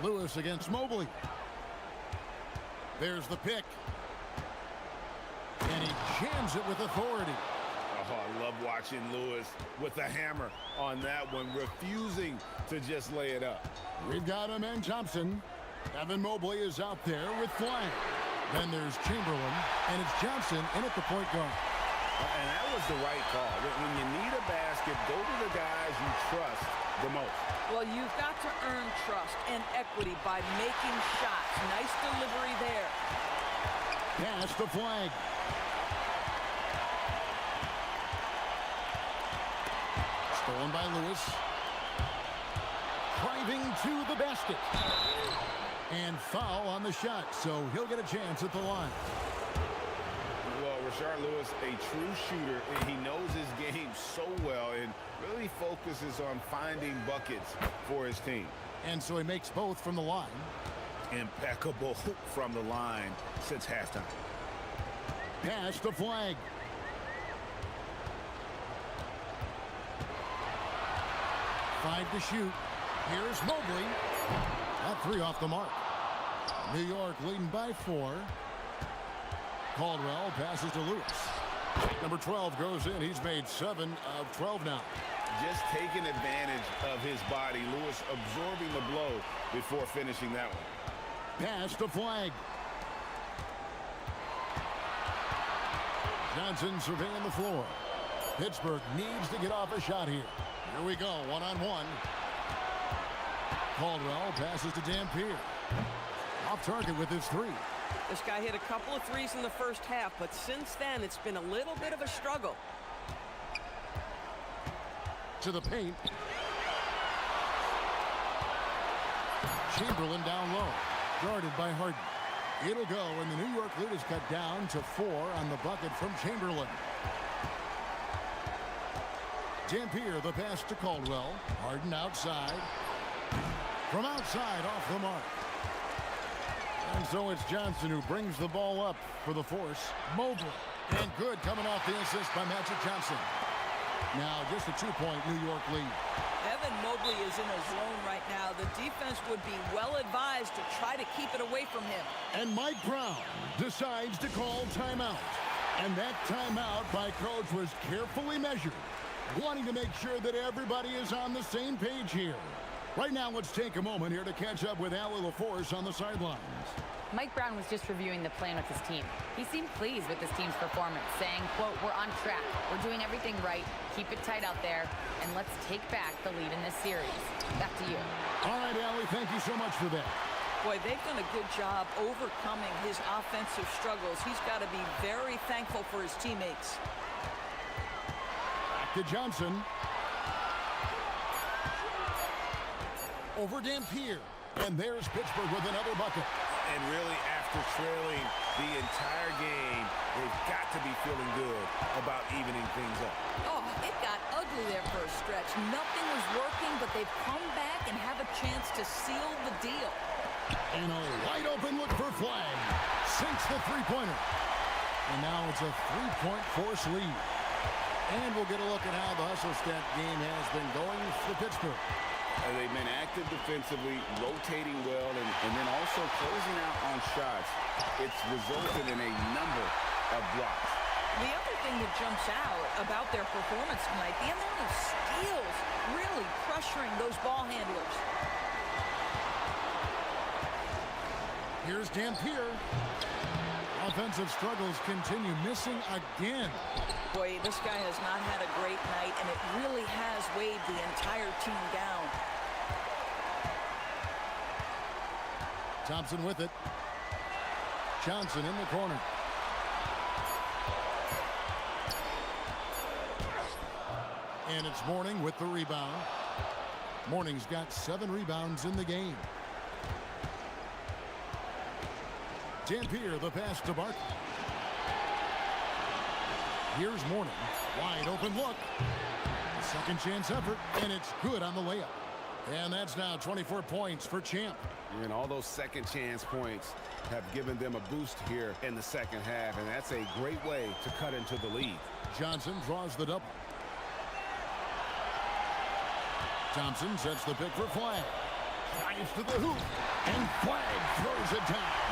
Lewis against Mobley. There's the pick. And he jams it with authority. Oh, I love watching Lewis with the hammer on that one, refusing to just lay it up. We've got him and Thompson. Evan Mobley is out there with flying. Then there's Chamberlain, and it's Johnson in at the point guard. And that was the right call. When you need a basket, go to the guys you trust the most. Well, you've got to earn trust and equity by making shots. Nice delivery there. Pass the flag. Stolen by Lewis. Driving to the basket. And foul on the shot, so he'll get a chance at the line. Well, Rashard Lewis, a true shooter. He knows his game so well and really focuses on finding buckets for his team. And so he makes both from the line. Impeccable from the line since halftime. Pass the flag. Five to shoot. Here's Mobley. That three off the mark. New York leading by 4. Caldwell passes to Lewis. Number 12 goes in. He's made 7 of 12 now. Just taking advantage of his body. Lewis absorbing the blow before finishing that one. Pass the flag. Johnson surveying the floor. Pittsburgh needs to get off a shot here. Here we go, one-on-one. Caldwell passes to Dampier. Off target with his 3. This guy hit a couple of threes in the first half, but since then it's been a little bit of a struggle. To the paint. Chamberlain down low. Guarded by Harden. It'll go, and the New York lead is cut down to 4 on the bucket from Chamberlain. Dampier, the pass to Caldwell. Harden outside. From outside, off the mark. And so it's Johnson who brings the ball up for the force. Mobley. And good coming off the assist by Magic Johnson. Now just a 2-point New York lead. Evan Mobley is in a zone right now. The defense would be well advised to try to keep it away from him. And Mike Brown decides to call timeout. And that timeout by coach was carefully measured, wanting to make sure that everybody is on the same page here. Right now, let's take a moment here to catch up with Allie LaForce on the sidelines. Mike Brown was just reviewing the plan with his team. He seemed pleased with his team's performance, saying, quote, "We're on track. We're doing everything right. Keep it tight out there, and let's take back the lead in this series." Back to you. All right, Allie, thank you so much for that. Boy, they've done a good job overcoming his offensive struggles. He's got to be very thankful for his teammates. Back to Johnson. Over Dampier. And there's Pittsburgh with another bucket. And really, after trailing the entire game, they've got to be feeling good about evening things up. Oh, it got ugly there for a stretch. Nothing was working, but they've come back and have a chance to seal the deal. And a wide open look for Flag. Sinks the three-pointer. And now it's a 3-point force lead. And we'll get a look at how the hustle stat game has been going for Pittsburgh. They've been active defensively, rotating well, and then also closing out on shots. It's resulted in a number of blocks. The other thing that jumps out about their performance tonight, the amount of steals, really pressuring those ball handlers. Here's Dampier. Offensive struggles continue, missing again. Boy, this guy has not had a great night, and it really has weighed the entire team down. Thompson with it. Johnson in the corner. And it's Mourning with the rebound. Mourning's got 7 rebounds in the game. Dampier, the pass to Barkley. Here's Mourning. Wide open look. A second chance effort, and it's good on the layup. And that's now 24 points for Champ. And all those second chance points have given them a boost here in the second half, and that's a great way to cut into the lead. Johnson draws the double. Thompson sets the pick for Flag. Drives to the hoop. And Flag throws it down.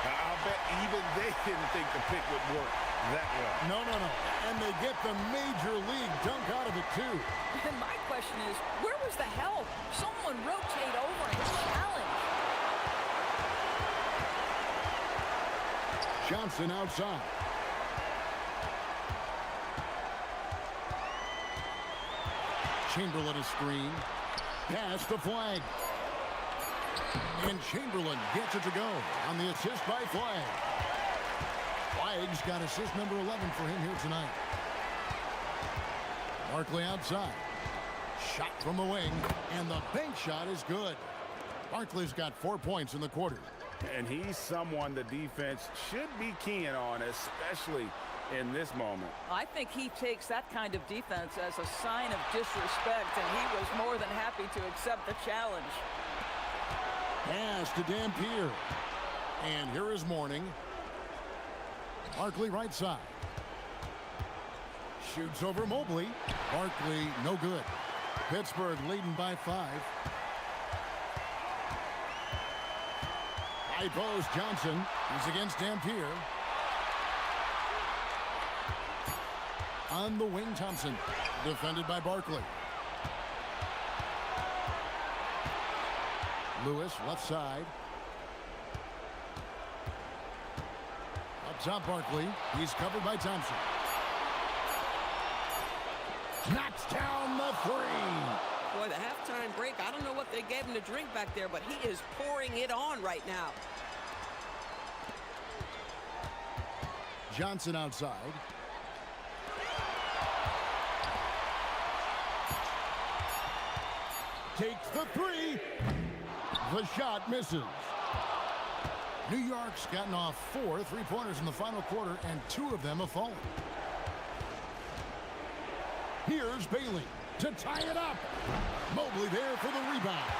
I'll bet even they didn't think the pick would work that well. No. And they get the major league dunk out of it, too. And my question is, where was the help? Someone rotate over and challenge. Johnson outside. Chamberlain a screen. Pass to Flag. And Chamberlain gets it to go on the assist by Flag. Flag's got assist number 11 for him here tonight. Barkley outside. Shot from the wing, and the bank shot is good. Barkley's got 4 points in the quarter. And he's someone the defense should be keying on, especially in this moment. I think he takes that kind of defense as a sign of disrespect, and he was more than happy to accept the challenge. Pass to Dampier. And here is Mourning. Barkley right side. Shoots over Mobley. Barkley no good. Pittsburgh leading by 5. High post Johnson. He's against Dampier. On the wing, Thompson. Defended by Barkley. Lewis, left side. Up top, Barkley. He's covered by Thompson. Knocks down the 3. Boy, the halftime break, I don't know what they gave him to drink back there, but he is pouring it on right now. Johnson outside. Takes the 3. The shot misses. New York's gotten off 4 3-pointers in the final quarter, and 2 of them have fallen. Here's Bailey to tie it up. Mobley there for the rebound.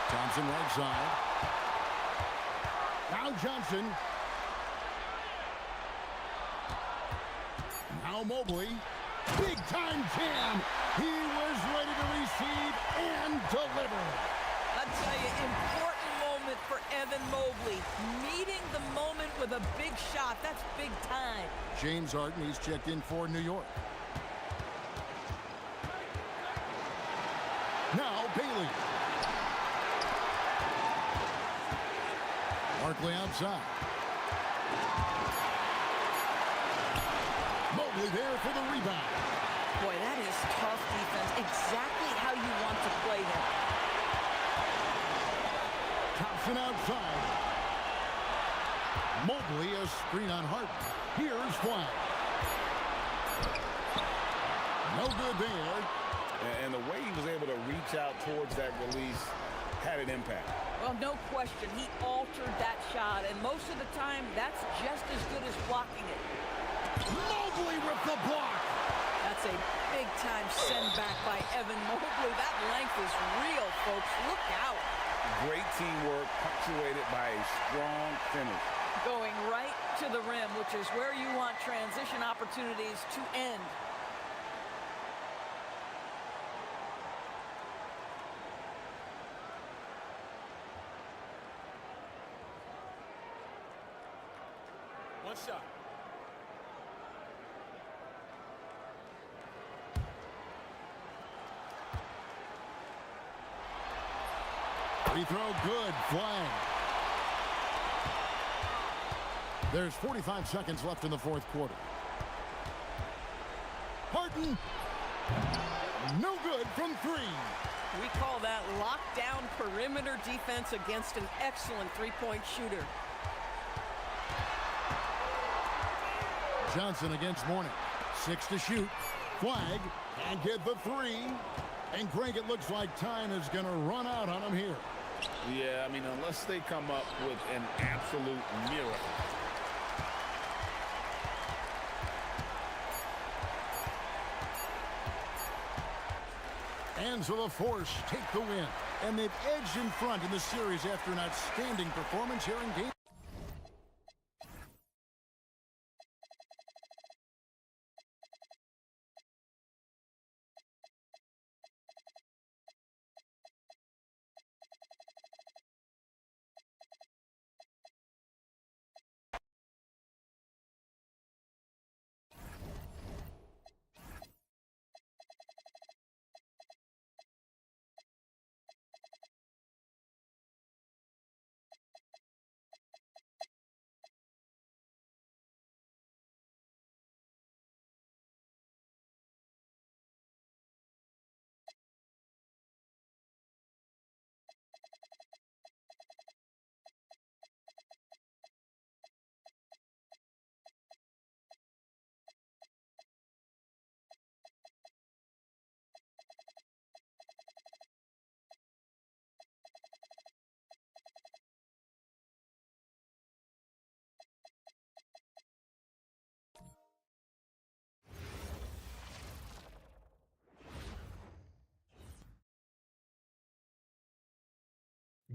Thompson right side. Now Johnson. Now Mobley. Big time jam. He was ready to receive and deliver. I tell you, important moment for Evan Mobley. Meeting the moment with a big shot. That's big time. James Harden, he's checked in for New York. Now Bailey. Barkley outside. Mobley there for the rebound. Boy, that is tough defense. Exactly how you want to play him. Thompson outside. Mobley a screen on Harden. Here's Flag. No good there. And the way he was able to reach out towards that release had an impact. Well, no question. He altered that shot, and most of the time, that's just as good as blocking it. Mobley with the block. That's a big-time send-back by Evan Mobley. That length is real, folks. Look out. Great teamwork, punctuated by a strong finish. Going right to the rim, which is where you want transition opportunities to end. One shot. Free throw good. Flag. There's 45 seconds left in the fourth quarter. Harden. No good from 3. We call that lockdown perimeter defense against an excellent three-point shooter. Johnson against Mourning. 6 to shoot. Flag. And get the 3. And Greg, it looks like time is going to run out on him here. Yeah, I mean, unless they come up with an absolute miracle. Hands of the Force take the win. And they've edged in front in the series after an outstanding performance here in game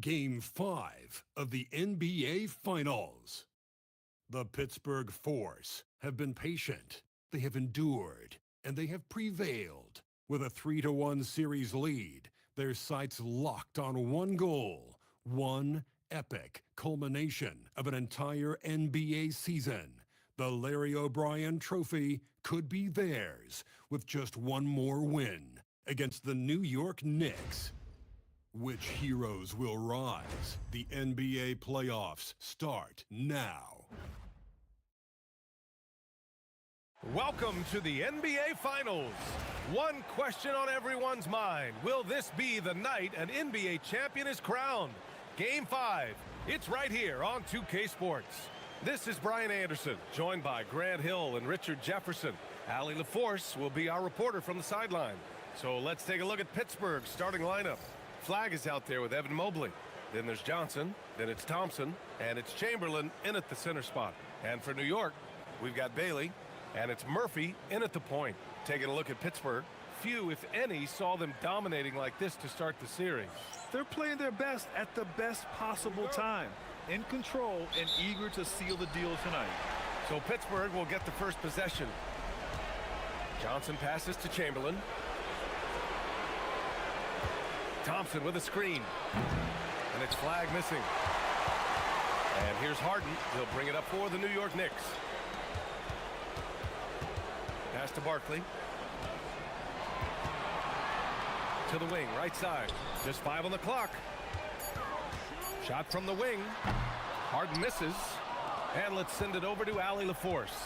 Game 5 of the NBA Finals. The Pittsburgh Force have been patient, they have endured, and they have prevailed. With a 3-1 series lead, their sights locked on one goal, one epic culmination of an entire NBA season. The Larry O'Brien Trophy could be theirs with just one more win against the New York Knicks. Which heroes will rise? The NBA playoffs start now. Welcome to the NBA Finals. One question on everyone's mind. Will this be the night an NBA champion is crowned? Game 5. It's right here on 2K Sports. This is Brian Anderson, joined by Grant Hill and Richard Jefferson. Allie LaForce will be our reporter from the sideline. So let's take a look at Pittsburgh's starting lineup. Flag is out there with Evan Mobley. Then there's Johnson, then it's Thompson, and it's Chamberlain in at the center spot. And for New York, we've got Bailey, and it's Murphy in at the point. Taking a look at Pittsburgh, few, if any, saw them dominating like this to start the series. They're playing their best at the best possible time, in control and eager to seal the deal tonight. So Pittsburgh will get the first possession. Johnson passes to Chamberlain. Thompson with a screen. And it's flag missing. And here's Harden. He'll bring it up for the New York Knicks. Pass to Barkley. To the wing, right side. Just 5 on the clock. Shot from the wing. Harden misses. And let's send it over to Allie LaForce.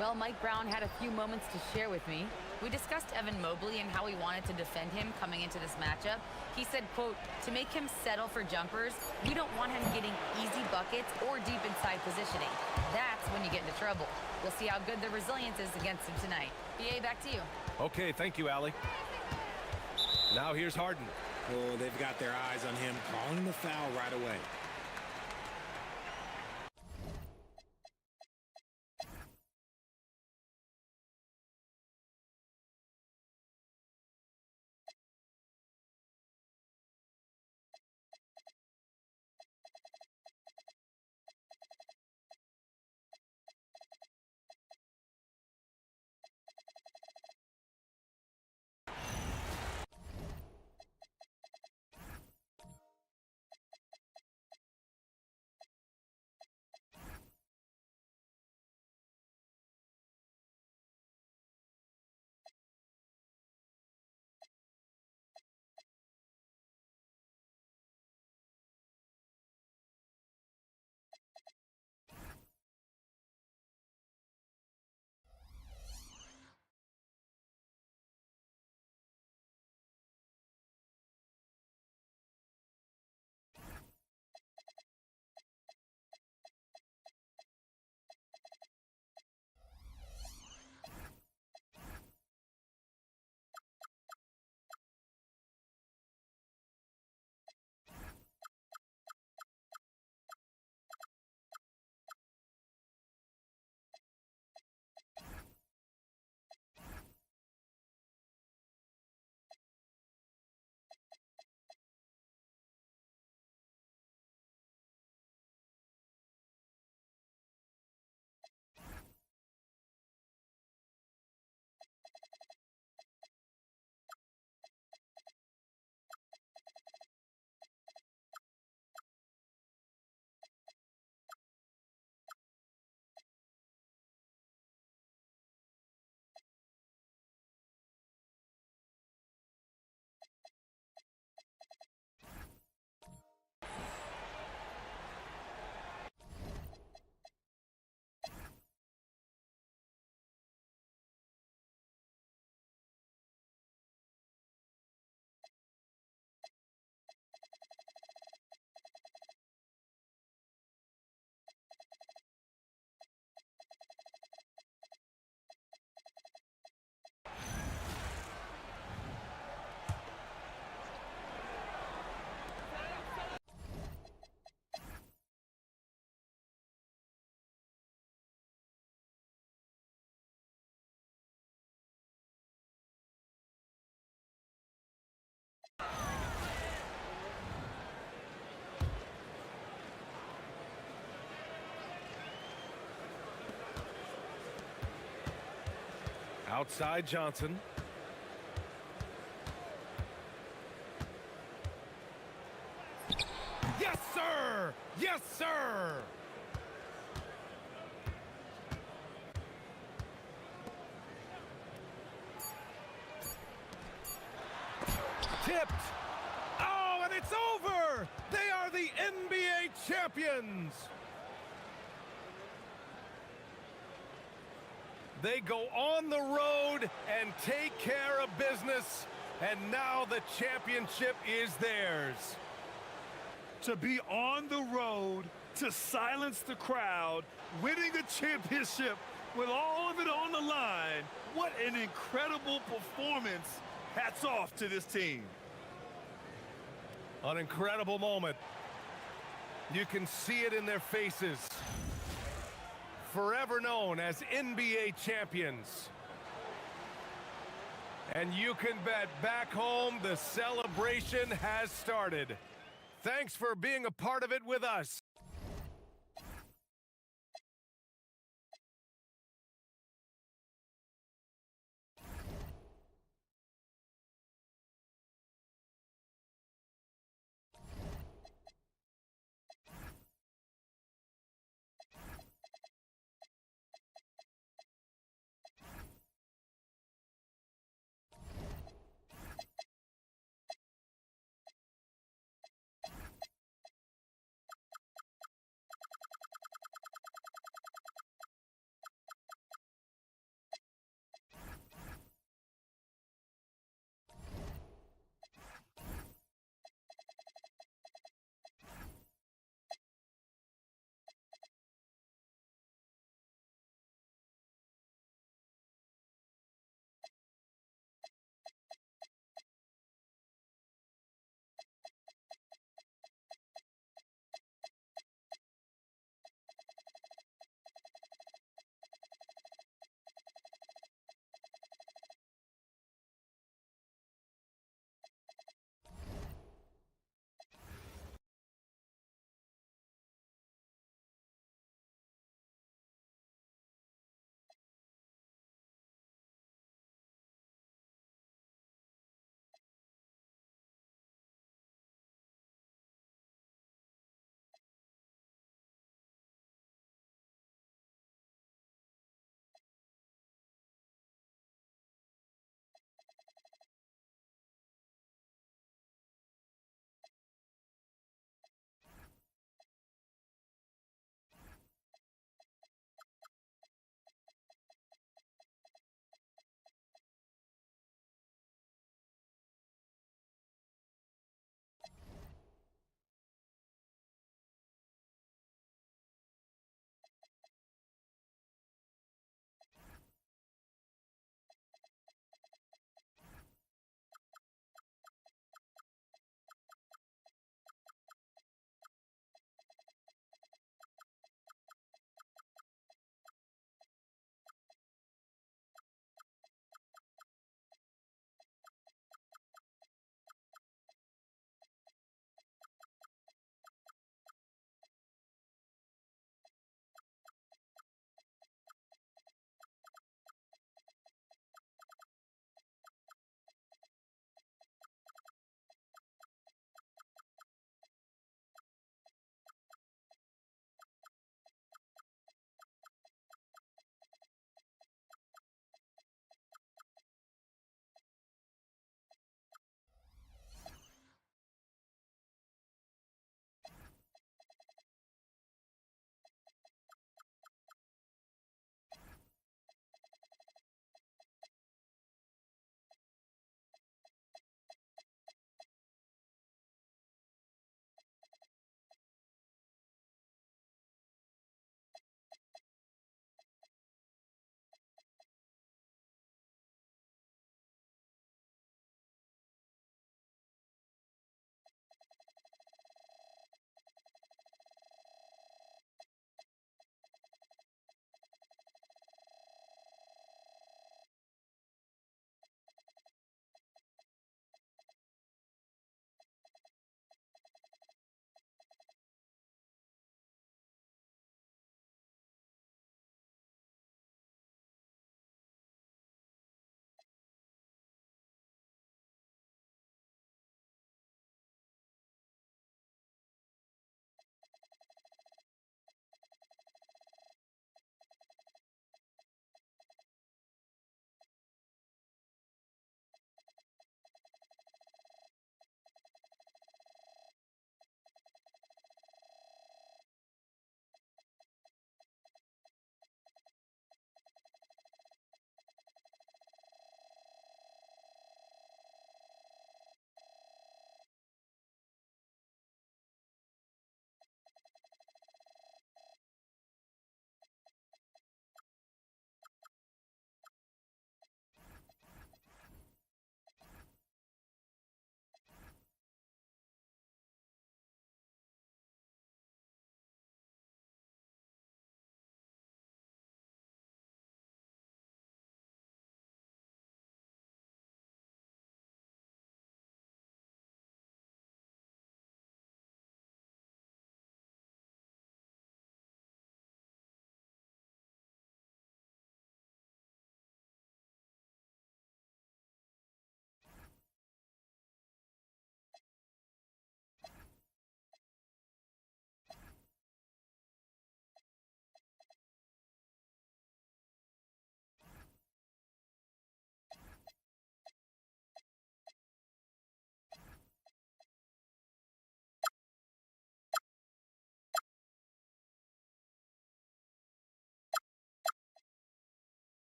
Well, Mike Brown had a few moments to share with me. We discussed Evan Mobley and how he wanted to defend him coming into this matchup. He said, quote, to make him settle for jumpers, we don't want him getting easy buckets or deep inside positioning. That's when you get into trouble. We'll see how good the resilience is against him tonight. BA, back to you. Okay, thank you, Allie. Now here's Harden. Oh, they've got their eyes on him, calling the foul right away. Outside Johnson. Yes, sir! Yes, sir! Tipped. Oh, and it's over! They are the NBA champions! They go on the road and take care of business, and now the championship is theirs. To be on the road, to silence the crowd, winning the championship with all of it on the line, what an incredible performance. Hats off to this team. An incredible moment. You can see it in their faces. Forever known as NBA champions. And you can bet back home the celebration has started. Thanks for being a part of it with us.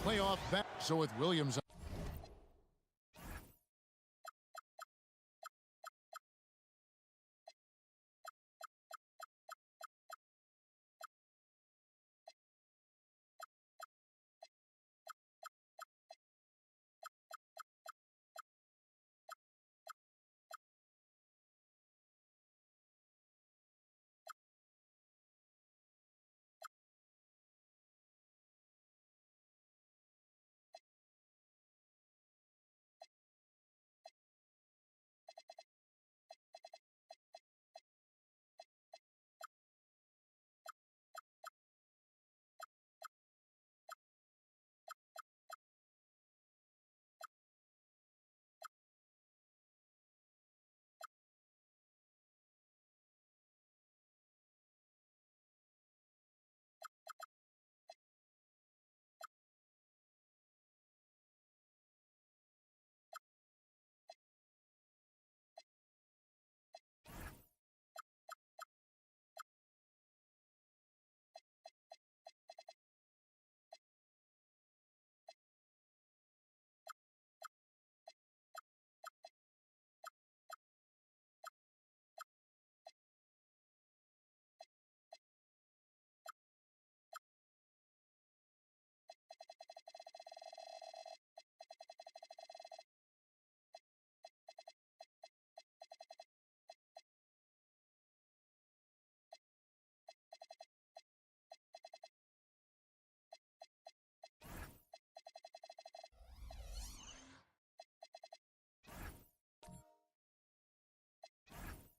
playoff back. So with Williams.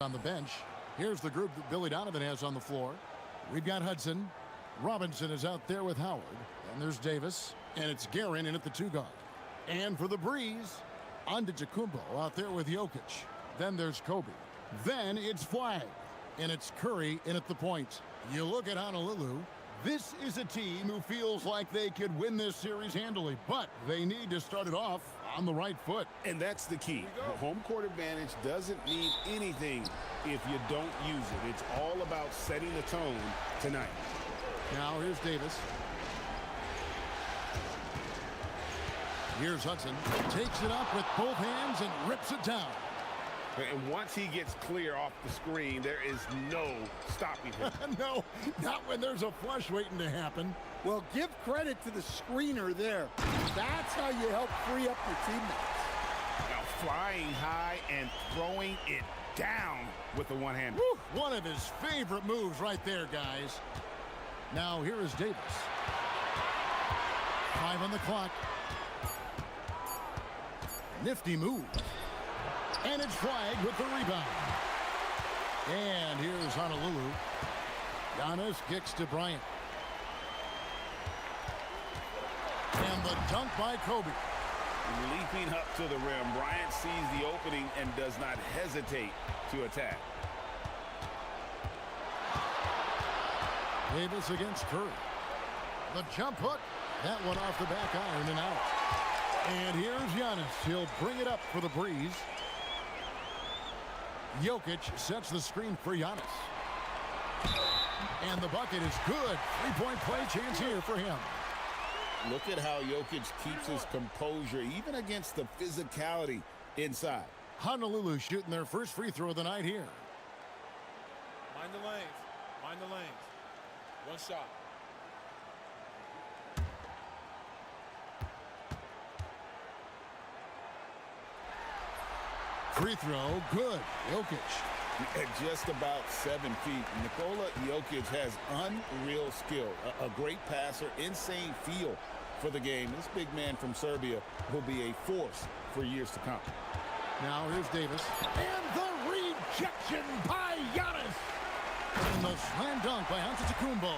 On the bench, here's the group that Billy Donovan has on the floor. We've got Hudson. Robinson is out there with Howard. And there's Davis. And it's Guerin in at the 2 guard. And for the Breeze, Antetokounmpo out there with Jokic. Then there's Kobe. Then it's Flag. And it's Curry in at the point. You look at Honolulu. This is a team who feels like they could win this series handily, but they need to start it off on the right foot. And that's the key. Home court advantage doesn't mean anything if you don't use it. It's all about setting the tone tonight. Now here's Davis. Here's Hudson. Takes it up with both hands and rips it down. And once he gets clear off the screen, there is no stopping him. No, not when there's a flush waiting to happen. Well, give credit to the screener there. That's how you help free up your teammates. Now flying high and throwing it down with the one-hand. One of his favorite moves right there, guys. Now here is Davis. 5 on the clock. Nifty move. And it's Flag with the rebound. And here's Honolulu. Giannis kicks to Bryant. And the dunk by Kobe. Leaping up to the rim, Bryant sees the opening and does not hesitate to attack. Davis against Curry. The jump hook. That one off the back iron and out. And here's Giannis. He'll bring it up for the Breeze. Jokic sets the screen for Giannis. And the bucket is good. 3-point play chance here for him. Look at how Jokic keeps his composure, even against the physicality inside. Honolulu shooting their first free throw of the night here. Mind the lanes. Mind the lanes. One shot. Free throw, good. Jokic. At just about 7 feet, Nikola Jokic has unreal skill. A great passer, insane feel for the game. This big man from Serbia will be a force for years to come. Now here's Davis. And the rejection by Giannis. And the slam dunk by Antetokounmpo.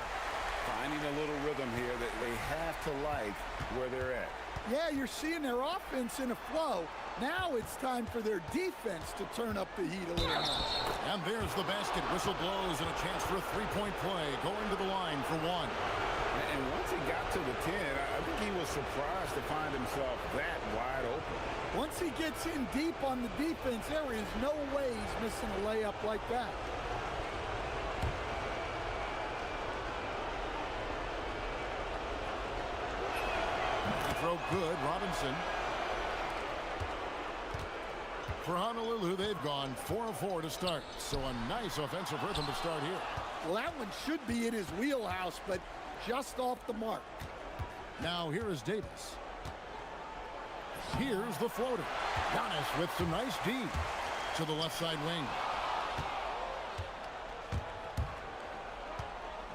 Finding a little rhythm here that they have to like where they're at. Yeah, you're seeing their offense in a flow. Now it's time for their defense to turn up the heat a little more. And there's the basket. Whistle blows and a chance for a 3-point play. Going to the line for 1. And once he got to the 10, I think he was surprised to find himself that wide open. Once he gets in deep on the defense, there is no way he's missing a layup like that. throw good. Robinson. For Honolulu, they've gone 4 of 4 to start. So a nice offensive rhythm to start here. Well, that one should be in his wheelhouse, but just off the mark. Now here is Davis. Here's the floater. Giannis with some nice D to the left side wing.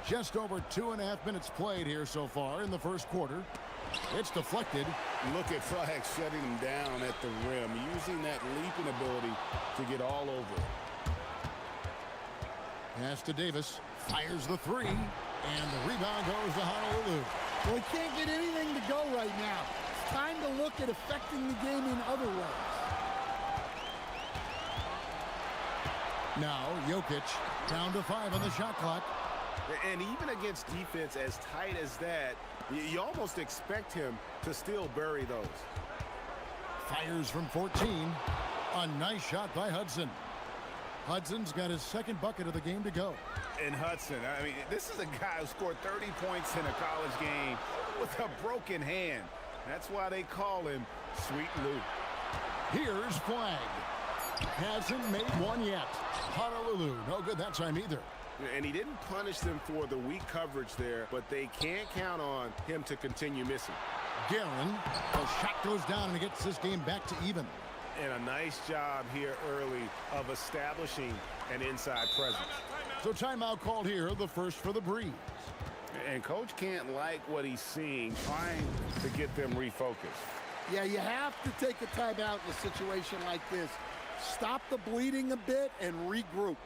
Just over 2.5 minutes played here so far in the first quarter. It's deflected. Look at Flagg shutting him down at the rim, using that leaping ability to get all over it. Pass to Davis. Fires the three. And the rebound goes to Honolulu. Well, he can't get anything to go right now. It's time to look at affecting the game in other ways. Now Jokic down to 5 on the shot clock. And even against defense as tight as that, you almost expect him to still bury those. Fires from 14. A nice shot by Hudson. Hudson's got his second bucket of the game to go. And Hudson, I mean, this is a guy who scored 30 points in a college game with a broken hand. That's why they call him Sweet Lou. Here's Flagg. Hasn't made one yet. Honolulu, no good that time either. And he didn't punish them for the weak coverage there, but they can't count on him to continue missing. Guerin, the shot goes down and it gets this game back to even. And a nice job here early of establishing an inside presence. So timeout called here, the first for the Breeze. And Coach can't like what he's seeing, trying to get them refocused. Yeah, you have to take a timeout in a situation like this. Stop the bleeding a bit and regroup.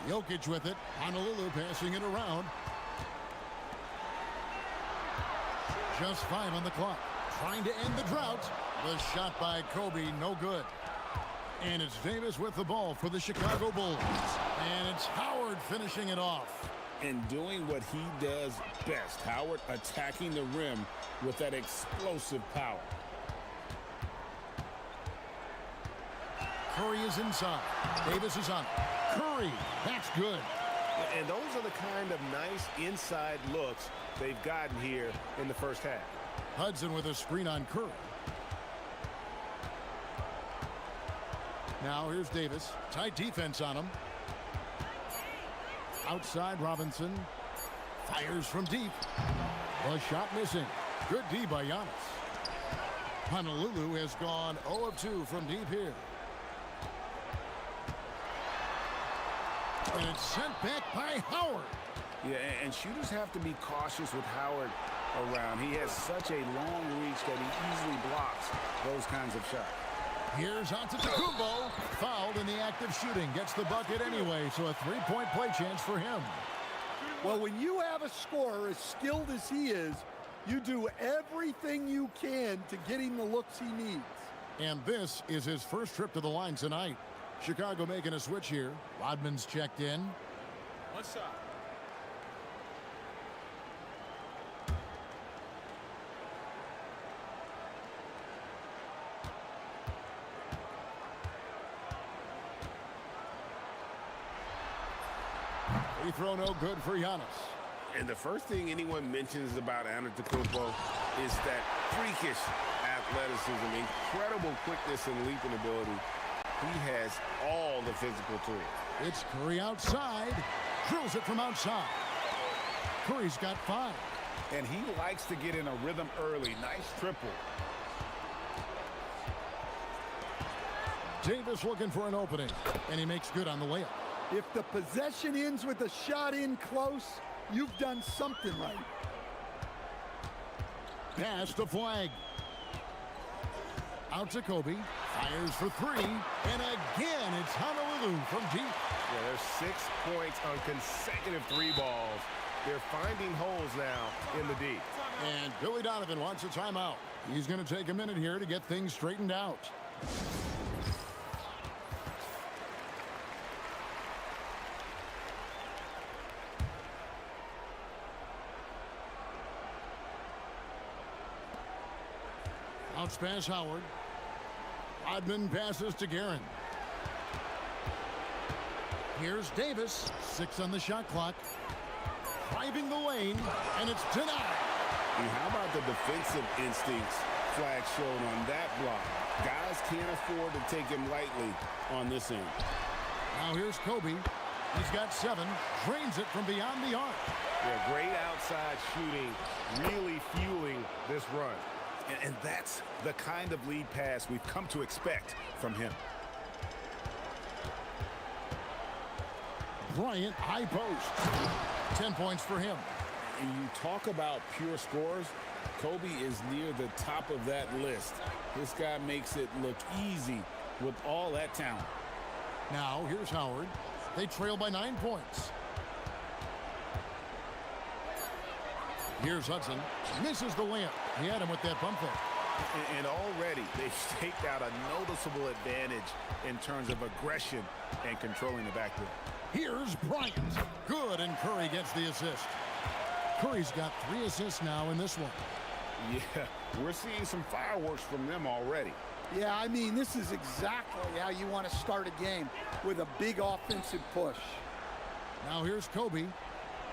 Jokic with it. Honolulu passing it around. Just 5 on the clock. Trying to end the drought. The shot by Kobe, no good. And it's Davis with the ball for the Chicago Bulls. And it's Howard finishing it off. And doing what he does best. Howard attacking the rim with that explosive power. Curry is inside. Davis is on. Curry, that's good. And those are the kind of nice inside looks they've gotten here in the first half. Hudson with a screen on Curry. Now here's Davis. Tight defense on him. Outside Robinson. Fires from deep. The shot missing. Good D by Giannis. Honolulu has gone 0 of 2 from deep here. And it's sent back by Howard. Yeah, and shooters have to be cautious with Howard around. He has such a long reach that he easily blocks those kinds of shots. Here's Antetokounmpo. Fouled in the act of shooting. Gets the bucket anyway, so a three-point play chance for him. Well, when you have a scorer as skilled as he is, you do everything you can to get him the looks he needs. And this is his first trip to the line tonight. Chicago making a switch here. Rodman's checked in. One shot. Free throw no good for Giannis. And the first thing anyone mentions about Antetokounmpo is that freakish athleticism, incredible quickness and leaping ability. He has all the physical tools. It's Curry outside. Drills it from outside. Curry's got 5. And he likes to get in a rhythm early. Nice triple. Davis looking for an opening, and he makes good on the layup. If the possession ends with a shot in close, you've done something right. Pass to Flagg. Out to Kobe. Fires for 3. And again, it's Honolulu from deep. Yeah, there's 6 points on consecutive 3 balls. They're finding holes now in the D. And Billy Donovan wants a timeout. He's going to take a minute here to get things straightened out. Bounce pass Howard. Rodman passes to Guerin. Here's Davis. 6 on the shot clock. Driving the lane, and it's denied. And how about the defensive instincts Flag showed on that block? Guys can't afford to take him lightly on this end. Now here's Kobe. He's got 7. Drains it from beyond the arc. Yeah, great outside shooting, really fueling this run. And that's the kind of lead pass we've come to expect from him. Bryant, high post. 10 points for him. And you talk about pure scores, Kobe is near the top of that list. This guy makes it look easy with all that talent. Now here's Howard. They trail by 9 points. Here's Hudson. Misses the layup. He had him with that bump fake. And already they've staked out a noticeable advantage in terms of aggression and controlling the backcourt. Here's Bryant. Good, and Curry gets the assist. Curry's got 3 assists now in this one. Yeah, we're seeing some fireworks from them already. Yeah, I mean, this is exactly how you want to start a game, with a big offensive push. Now here's Kobe.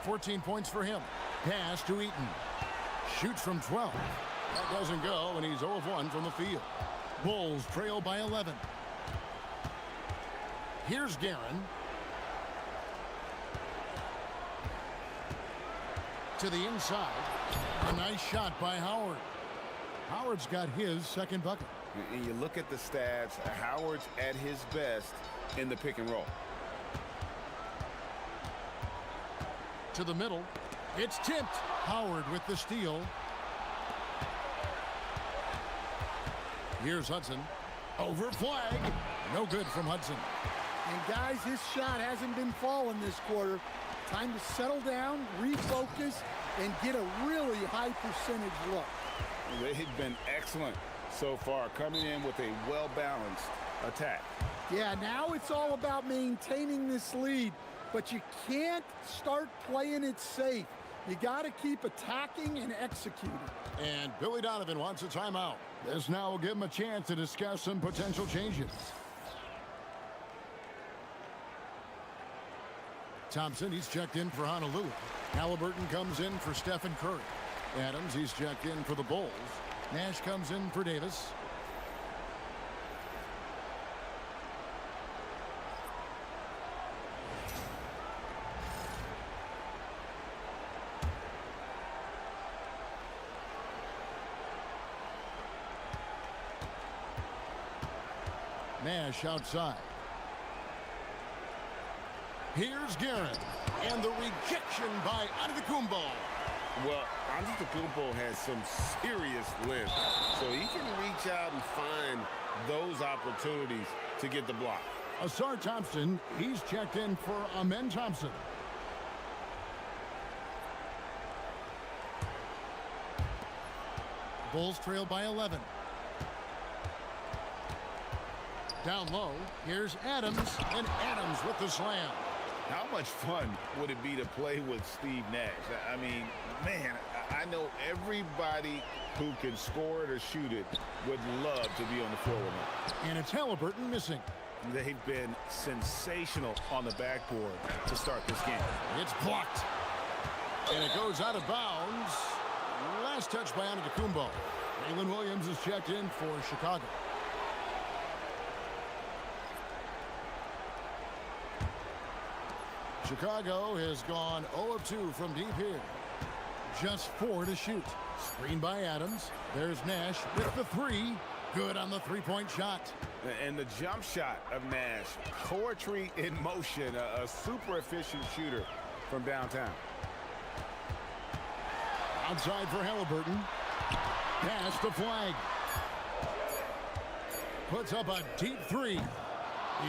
14 points for him. Pass to Eaton. Shoots from 12. That doesn't go, and he's 0 of 1 from the field. Bulls trail by 11. Here's Guerin. To the inside. A nice shot by Howard. Howard's got his second bucket. And you look at the stats, Howard's at his best in the pick and roll. To the middle. It's tipped. Howard with the steal. Here's Hudson. Over flag. No good from Hudson. And guys, his shot hasn't been falling this quarter. Time to settle down, refocus, and get a really high percentage look. They've been excellent so far, coming in with a well-balanced attack. Yeah, now it's all about maintaining this lead, but you can't start playing it safe. You got to keep attacking and executing. And Billy Donovan wants a timeout. This now will give him a chance to discuss some potential changes. Thompson, he's checked in for Honolulu. Halliburton comes in for Stephen Curry. Adams, he's checked in for the Bulls. Nash comes in for Davis. Nash outside. Here's Guerin, and the rejection by Antetokounmpo. Well, Antetokounmpo has some serious length, so he can reach out and find those opportunities to get the block. Asar Thompson, he's checked in for Amen Thompson. Bulls trail by 11. Down low, here's Adams, and Adams with the slam. How much fun would it be to play with Steve Nash? I mean, man, I know everybody who can score it or shoot it would love to be on the floor with him. And it's Halliburton missing. They've been sensational on the backboard to start this game. It's blocked. And it goes out of bounds. Last touch by Antetokounmpo. Jalen Williams is checked in for Chicago. Chicago has gone 0 of 2 from deep here. Just 4 to shoot. Screen by Adams. There's Nash with the 3. Good on the three-point shot. And the jump shot of Nash. Poetry in motion. A super efficient shooter from downtown. Outside for Halliburton. Pass to Flag. Puts up a deep 3.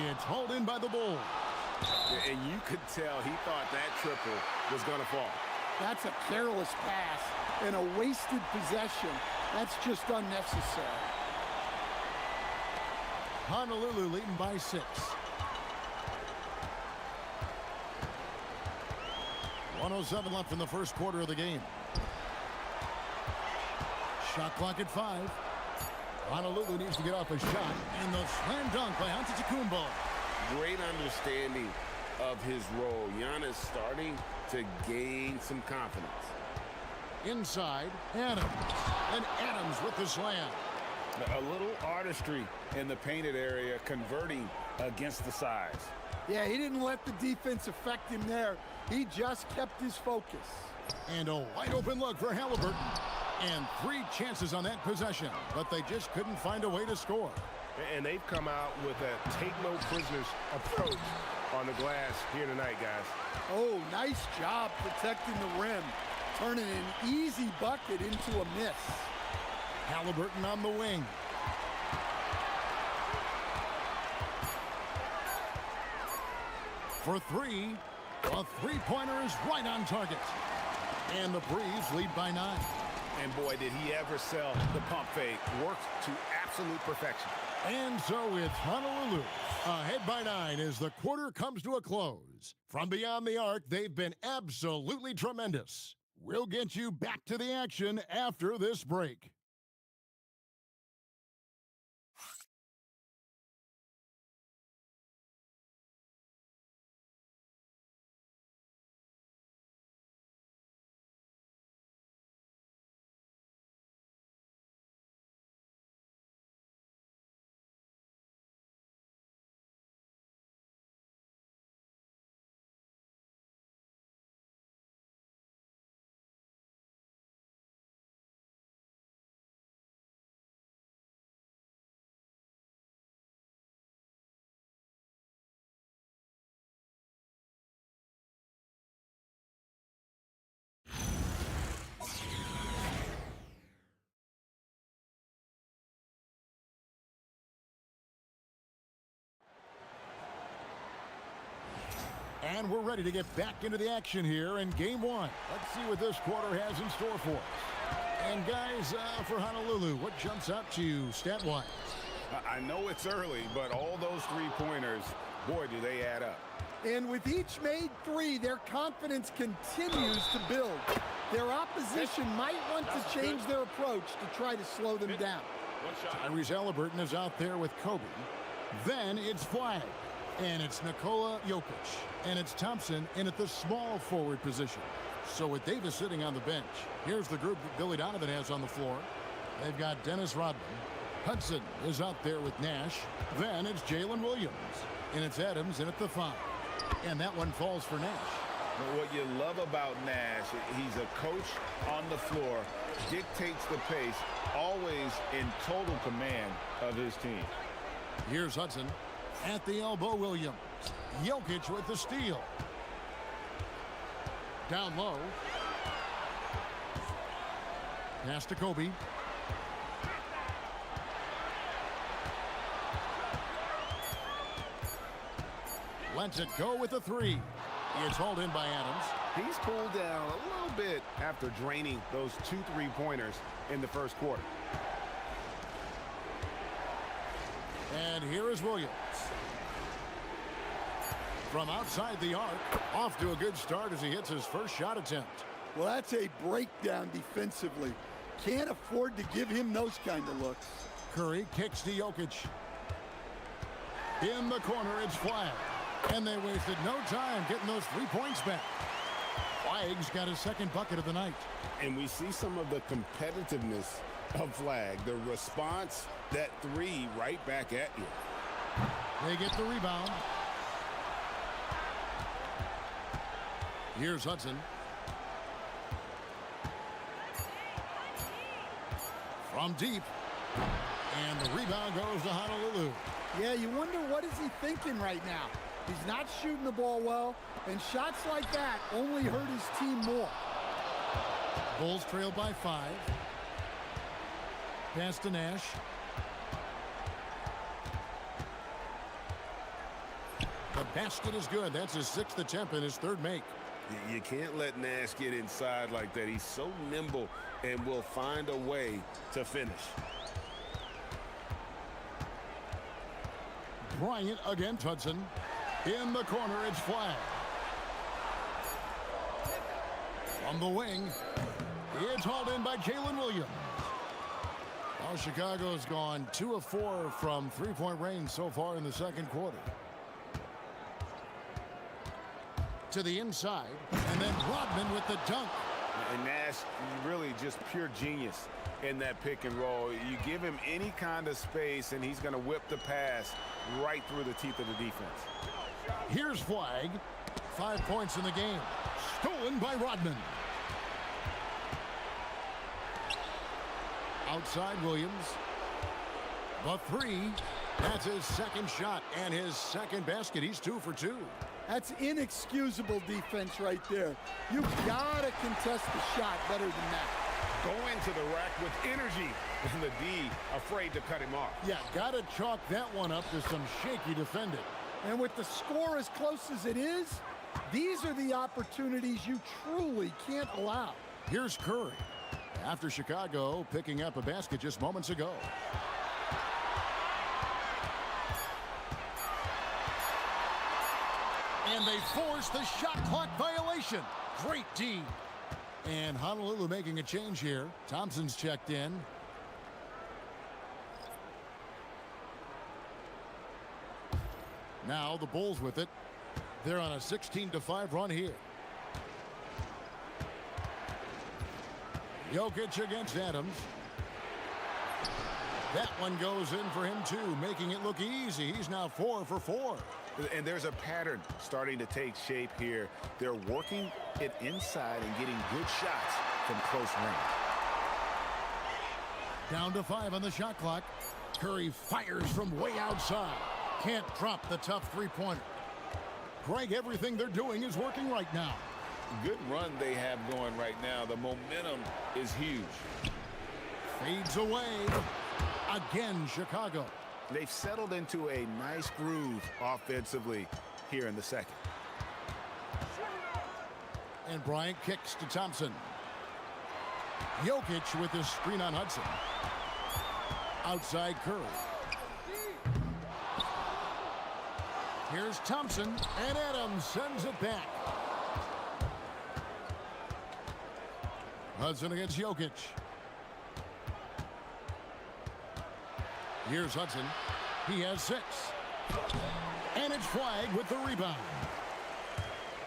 It's hauled in by the Bulls. And you could tell he thought that triple was going to fall. That's a careless pass and a wasted possession. That's just unnecessary. Honolulu leading by 6. 1:07 left in the first quarter of the game. Shot clock at 5. Honolulu needs to get off a shot, and the slam dunk by Antetokounmpo. Great understanding of his role. Giannis starting to gain some confidence. Inside, Adams. And Adams with the slam. A little artistry in the painted area, converting against the size. Yeah, he didn't let the defense affect him there. He just kept his focus. And a wide open look for Halliburton. And 3 chances on that possession, but they just couldn't find a way to score. And they've come out with a take-no-prisoners approach on the glass here tonight, guys. Oh, nice job protecting the rim. Turning an easy bucket into a miss. Halliburton on the wing. For 3, a three-pointer is right on target. And the Braves lead by 9. And boy, did he ever sell the pump fake. Worked to absolute perfection. And so it's Honolulu ahead by 9 as the quarter comes to a close. From beyond the arc, they've been absolutely tremendous. We'll get you back to the action after this break. And we're ready to get back into the action here in Game 1. Let's see what this quarter has in store for us. And guys, for Honolulu, what jumps out to you stat-wise? I know it's early, but all those three-pointers, boy, do they add up. And with each made 3, their confidence continues to build. Their opposition might want to change their approach to try to slow them down. Tyrese Halliburton is out there with Kobe. Then it's Flag. And it's Nikola Jokic. And it's Thompson in at the small forward position. So with Davis sitting on the bench, here's the group that Billy Donovan has on the floor. They've got Dennis Rodman. Hudson is out there with Nash. Then it's Jalen Williams. And it's Adams in at the 5. And that one falls for Nash. What you love about Nash, he's a coach on the floor, dictates the pace, always in total command of his team. Here's Hudson. At the elbow, Williams. Jokic with the steal. Down low. Pass to Kobe. Lets it go with the 3. It's hauled in by Adams. He's cooled down a little bit after draining those 2 3-pointers in the first quarter. And here is Williams. From outside the arc, off to a good start as he hits his first shot attempt. Well, that's a breakdown defensively. Can't afford to give him those kind of looks. Curry kicks to Jokic. In the corner, it's Flag. And they wasted no time getting those 3 points back. Flag's got his second bucket of the night. And we see some of the competitiveness of Flag. The response, that 3 right back at you. They get the rebound. Here's Hudson. From deep. And the rebound goes to Honolulu. Yeah, you wonder what is he thinking right now. He's not shooting the ball well, and shots like that only hurt his team more. Bulls trail by 5. Pass to Nash. The basket is good. That's his 6th attempt and his 3rd make. You can't let Nash get inside like that. He's so nimble and will find a way to finish. Bryant against Hudson. In the corner, it's Flag. From the wing, it's hauled in by Jalen Williams. Well, Chicago's gone 2 of 4 from three-point range so far in the second quarter. To the inside, and then Rodman with the dunk. And Nash, really just pure genius in that pick and roll. You give him any kind of space, and he's going to whip the pass right through the teeth of the defense. Here's Flag. 5 points in the game. Stolen by Rodman. Outside Williams. The three. That's his second shot and his second basket. He's 2 for 2. That's inexcusable defense right there. You've got to contest the shot better than that. Go into the rack with energy, and the D afraid to cut him off. Yeah, got to chalk that one up to some shaky defending. And with the score as close as it is, these are the opportunities you truly can't allow. Here's Curry. After Chicago picking up a basket just moments ago. And they force the shot clock violation. Great D. And Honolulu making a change here. Thompson's checked in. Now the Bulls with it. They're on a 16-5 run here. Jokic against Adams. That one goes in for him too, making it look easy. He's now 4 for 4. And there's a pattern starting to take shape here. They're working it inside and getting good shots from close range. Down to 5 on the shot clock. Curry fires from way outside. Can't drop the tough three-pointer. Greg, everything they're doing is working right now. Good run they have going right now. The momentum is huge. Fades away. Again, Chicago. They've settled into a nice groove offensively here in the second. And Bryant kicks to Thompson. Jokic with his screen on Hudson. Outside Curry. Here's Thompson, and Adams sends it back. Hudson against Jokic. Here's Hudson. He has 6. And it's Flag with the rebound.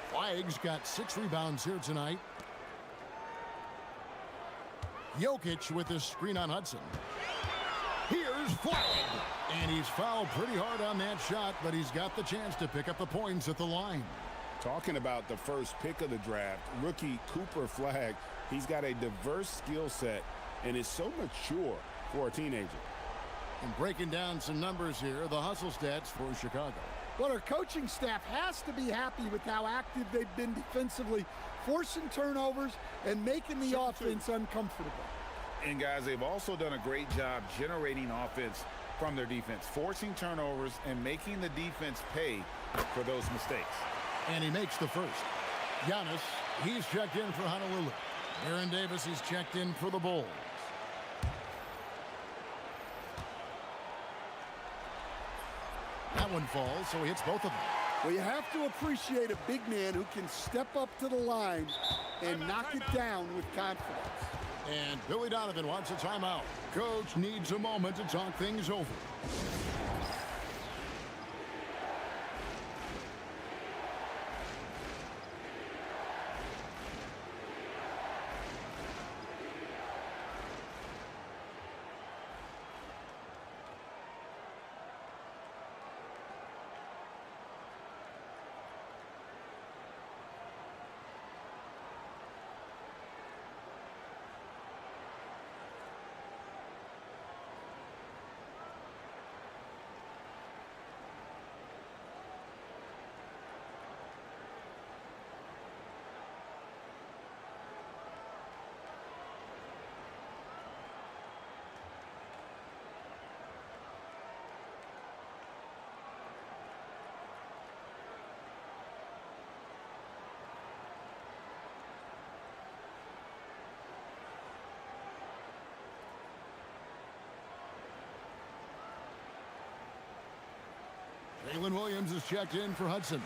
Flag's got 6 rebounds here tonight. Jokic with his screen on Hudson. Here's Flag. And he's fouled pretty hard on that shot, but he's got the chance to pick up the points at the line. Talking about the first pick of the draft, rookie Cooper Flag, he's got a diverse skill set and is so mature for a teenager. And breaking down some numbers here, the hustle stats for Chicago. Well, our coaching staff has to be happy with how active they've been defensively, forcing turnovers and making the offense uncomfortable. And guys, they've also done a great job generating offense from their defense, forcing turnovers and making the defense pay for those mistakes. And he makes the first. Giannis, he's checked in for Honolulu. Aaron Davis is checked in for the Bulls. That one falls, so he hits both of them. Well, you have to appreciate a big man who can step up to the line and knock it down with confidence. And Billy Donovan wants a timeout. Coach needs a moment to talk things over. Jalen Williams is checked in for Hudson.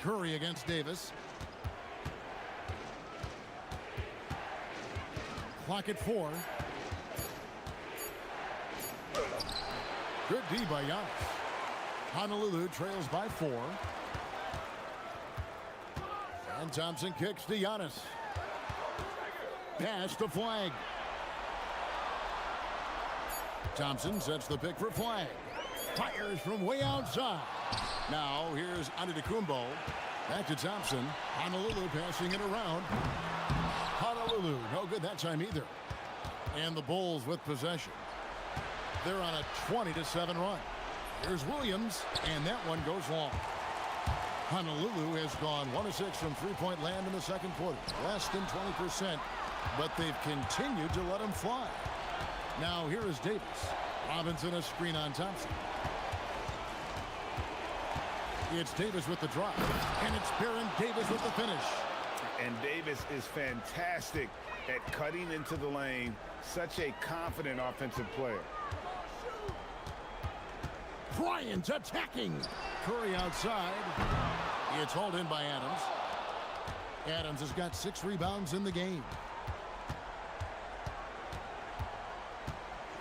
Curry against Davis. Clock at 4. Good D by Giannis. Honolulu trails by 4. And Thompson kicks to Giannis. Pass to Flag. Thompson sets the pick for Flag. Fires from way outside. Now here's Antetokounmpo. Back to Thompson. Honolulu passing it around. Honolulu, no good that time either. And the Bulls with possession. They're on a 20-7 run. Here's Williams, and that one goes long. Honolulu has gone 1 of 6 from three-point land in the second quarter. Less than 20%, but they've continued to let them fly. Now here is Davis. Robinson a screen on Thompson. It's Davis with the drop, and it's Baron Davis with the finish. And Davis is fantastic at cutting into the lane. Such a confident offensive player. Bryant attacking. Curry outside. It's hauled in by Adams. Adams has got 6 rebounds in the game.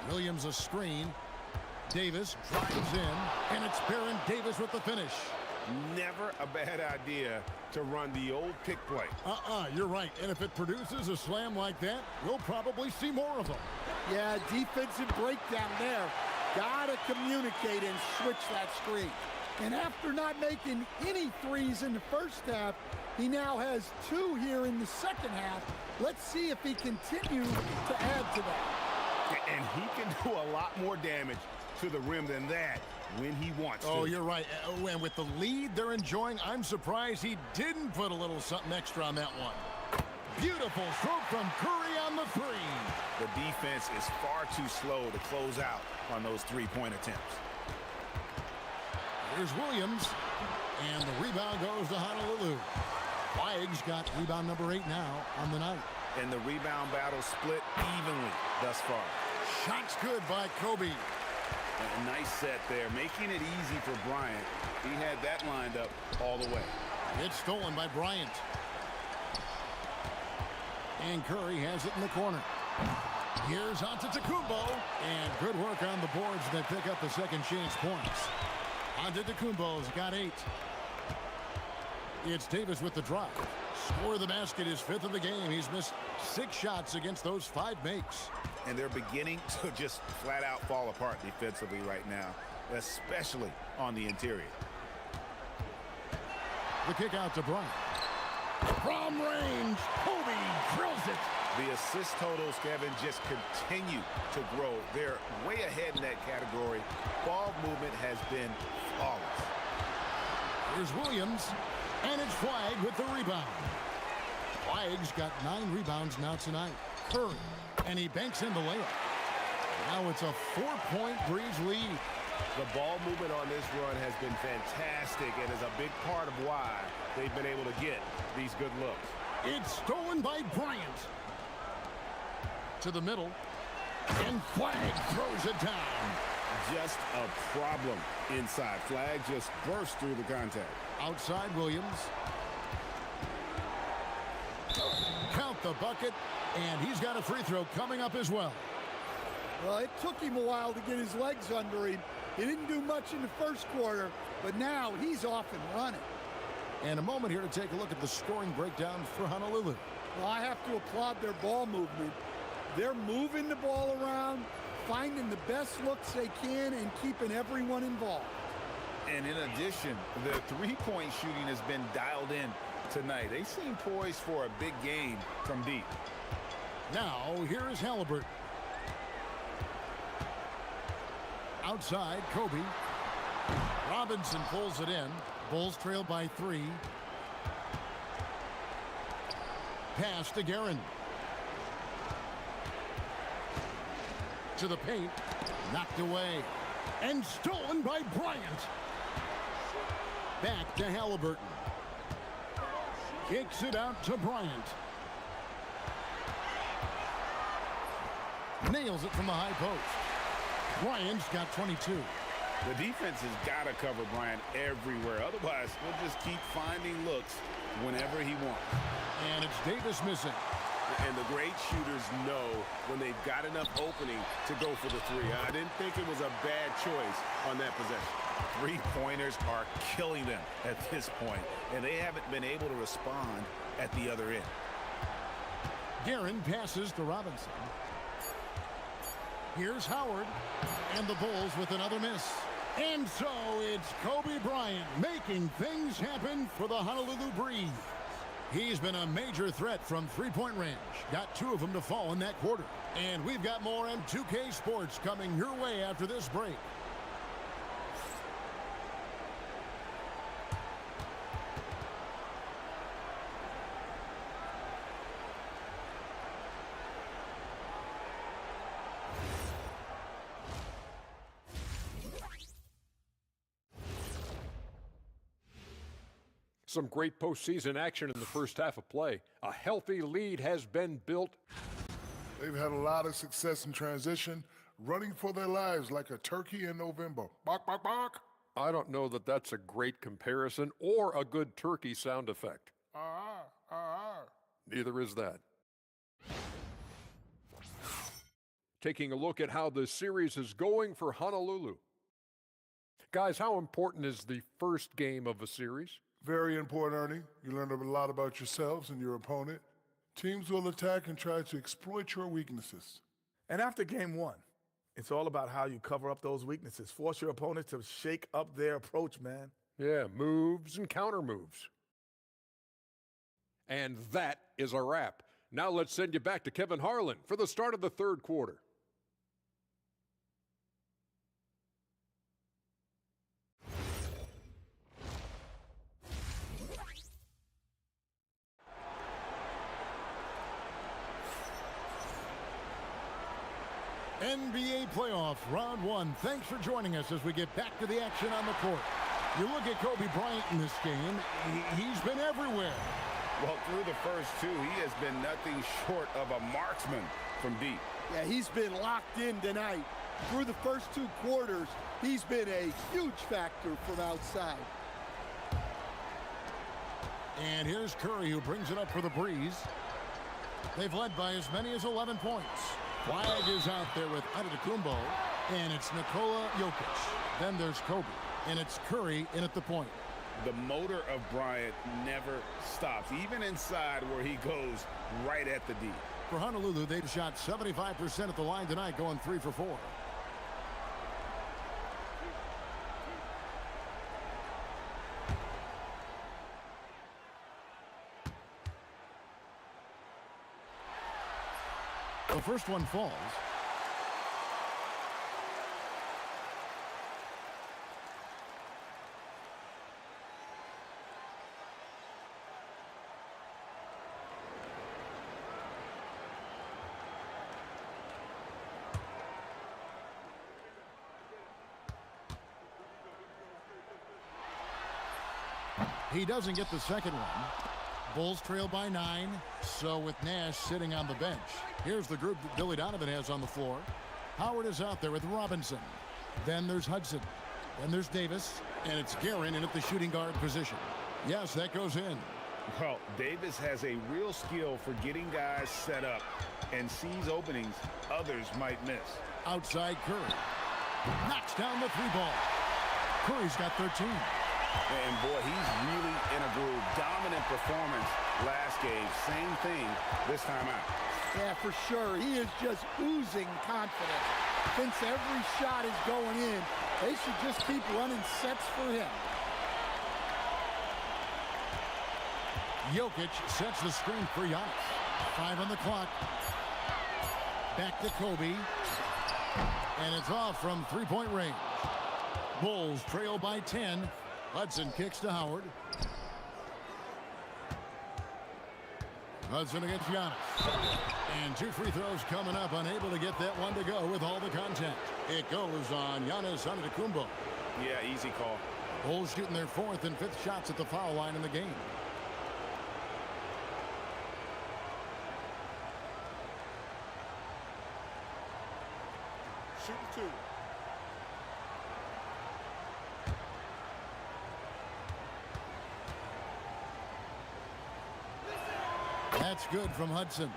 Williams a screen. Davis drives in, and it's Baron Davis with the finish. Never a bad idea to run the old pick play. You're right. And if it produces a slam like that, we'll probably see more of them. Yeah, defensive breakdown there. Gotta communicate and switch that screen. And after not making any threes in the first half, he now has 2 here in the second half. Let's see if he continues to add to that. And he can do a lot more damage to the rim than that when he wants to. Oh, you're right. And with the lead they're enjoying, I'm surprised he didn't put a little something extra on that one. Beautiful stroke from Curry on the 3. The defense is far too slow to close out on those three-point attempts. Here's Williams, and the rebound goes to Honolulu. Flag's got rebound number 8 now on the night. And the rebound battle split evenly thus far. Shots good by Kobe. A nice set there, making it easy for Bryant. He had that lined up all the way. It's stolen by Bryant. And Curry has it in the corner. Here's Antetokounmpo, and good work on the boards that pick up the second chance points. Antetokounmpo's got 8. It's Davis with the drop. Score of the basket is 5th of the game. He's missed 6 shots against those 5 makes. And they're beginning to just flat out fall apart defensively right now, especially on the interior. The kick out to Bryant. From range, Kobe drills it. The assist totals, Kevin, just continue to grow. They're way ahead in that category. Ball movement has been flawless. Here's Williams, and it's Flag with the rebound. Flag's got 9 rebounds now tonight. Curry, and he banks in the layup. Now it's a 4-point Breeze lead. The ball movement on this run has been fantastic and is a big part of why they've been able to get these good looks. It's stolen by Bryant. To the middle, and Flag throws it down. Just a problem inside. Flag just burst through the contact. Outside Williams. Count the bucket, and he's got a free throw coming up as well. Well, it took him a while to get his legs under him. He didn't do much in the first quarter, but now he's off and running. And a moment here to take a look at the scoring breakdown for Honolulu. Well, I have to applaud their ball movement. They're moving the ball around, finding the best looks they can, and keeping everyone involved. And in addition, the three-point shooting has been dialed in tonight. They seem poised for a big game from deep. Now, here is Halliburton. Outside, Kobe. Robinson pulls it in. Bulls trail by 3. Pass to Guerin. To the paint. Knocked away. And stolen by Bryant. Back to Halliburton. Kicks it out to Bryant. Nails it from the high post. Bryant's got 22. The defense has got to cover Bryant everywhere. Otherwise, we'll just keep finding looks whenever he wants. And it's Davis missing. And the great shooters know when they've got enough opening to go for the three. I didn't think it was a bad choice on that possession. Three-pointers are killing them at this point, and they haven't been able to respond at the other end. Guerin passes to Robinson. Here's Howard. And the Bulls with another miss. And so it's Kobe Bryant making things happen for the Honolulu Breeze. He's been a major threat from three-point range. Got 2 of them to fall in that quarter. And we've got more M2K Sports coming your way after this break. Some great postseason action in the first half of play. A healthy lead has been built. They've had a lot of success in transition, running for their lives like a turkey in November. Bark, bark, bark. I don't know that that's a great comparison or a good turkey sound effect. Neither is that. Taking a look at how the series is going for Honolulu. Guys, how important is the first game of a series? Very important, Ernie. You learn a lot about yourselves and your opponent. Teams will attack and try to exploit your weaknesses. And after game 1, it's all about how you cover up those weaknesses. Force your opponent to shake up their approach, man. Yeah, moves and counter moves. And that is a wrap. Now let's send you back to Kevin Harlan for the start of the third quarter. NBA playoff round 1. Thanks for joining us as we get back to the action on the court. You look at Kobe Bryant in this game, he's been everywhere. Well, through the first 2, he has been nothing short of a marksman from deep. Yeah, he's been locked in tonight. Through the first 2 quarters, he's been a huge factor from outside. And here's Curry, who brings it up for the Breeze. They've led by as many as 11 points. Flag is out there with Antetokounmpo, and it's Nikola Jokic. Then there's Kobe, and it's Curry in at the point. The motor of Bryant never stops, even inside where he goes right at the D. For Honolulu, they've shot 75% at the line tonight, going 3 for 4. The first one falls. He doesn't get the second one. Bulls trail by 9. So with Nash sitting on the bench, here's the group that Billy Donovan has on the floor. Howard is out there with Robinson. Then there's Hudson. Then there's Davis. And it's Guerin in at the shooting guard position. Yes, that goes in. Well, Davis has a real skill for getting guys set up and sees openings others might miss. Outside Curry. Knocks down the 3-ball. Curry's got 13. And boy, he's really in a groove. Dominant performance last game. Same thing this time out. Yeah, for sure. He is just oozing confidence. Thinks every shot is going in. They should just keep running sets for him. Jokic sets the screen for Giannis. 5 on the clock. Back to Kobe. And it's off from 3-point range. Bulls trail by 10. Hudson kicks to Howard. Hudson against Giannis. And 2 free throws coming up. Unable to get that one to go with all the contact. It goes on Giannis Antetokounmpo. Yeah, easy call. Bulls shooting their 4th and 5th shots at the foul line in the game. Shooting 2. That's good from Hudson.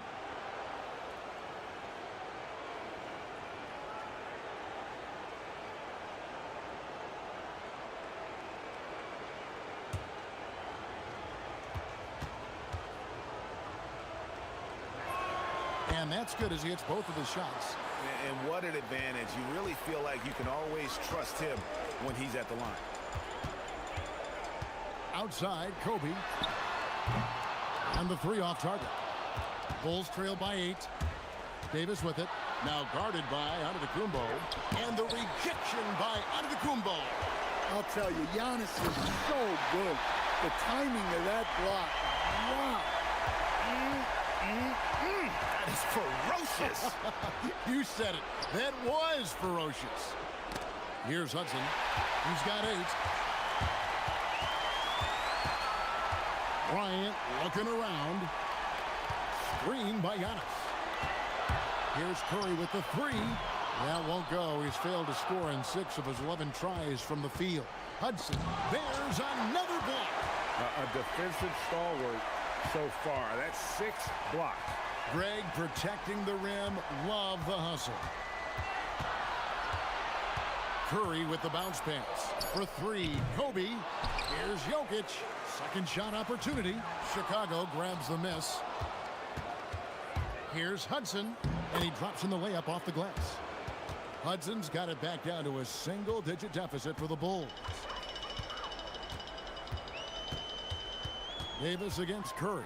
And that's good as he hits both of his shots. And what an advantage. You really feel like you can always trust him when he's at the line. Outside, Kobe. And the three off target. Bulls trail by 8. Davis with it. Now guarded by Antetokounmpo. And the rejection by Antetokounmpo. I'll tell you, Giannis is so good. The timing of that block. Wow. That is ferocious. You said it. That was ferocious. Here's Hudson. He's got 8. Bryant looking around. Screen by Giannis. Here's Curry with the 3. That won't go. He's failed to score in 6 of his 11 tries from the field. Hudson, there's another block. A defensive stalwart so far. That's 6 blocks. Greg protecting the rim. Love the hustle. Curry with the bounce pass. For 3, Kobe. Here's Jokic. Second shot opportunity. Chicago grabs the miss. Here's Hudson. And he drops in the layup off the glass. Hudson's got it back down to a single-digit deficit for the Bulls. Davis against Curry.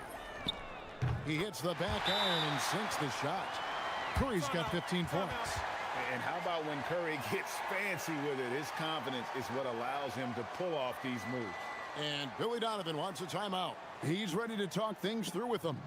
He hits the back iron and sinks the shot. Curry's got 15 points. And how about when Curry gets fancy with it? His confidence is what allows him to pull off these moves. And Billy Donovan wants a timeout. He's ready to talk things through with them.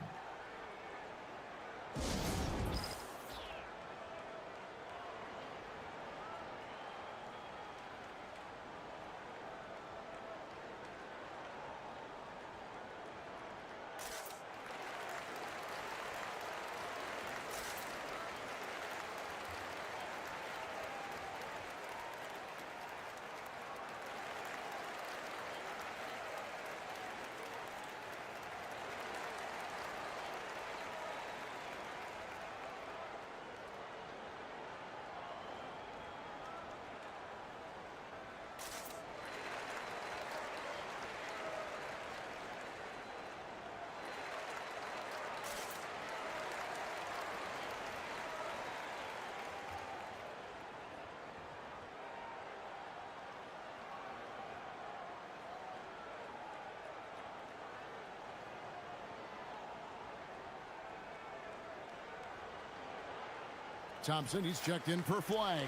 Thompson, he's checked in for flag.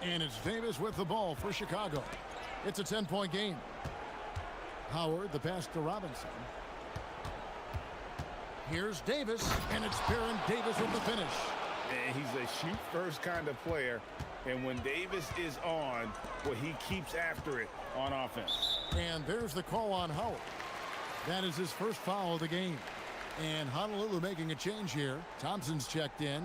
And it's Davis with the ball for Chicago. It's a 10-point game. Howard, the pass to Robinson. Here's Davis, and it's Baron Davis with the finish. And he's a shoot-first kind of player. And when Davis is on, well, he keeps after it on offense. And there's the call on Howard. That is his first foul of the game. And Honolulu making a change here. Thompson's checked in.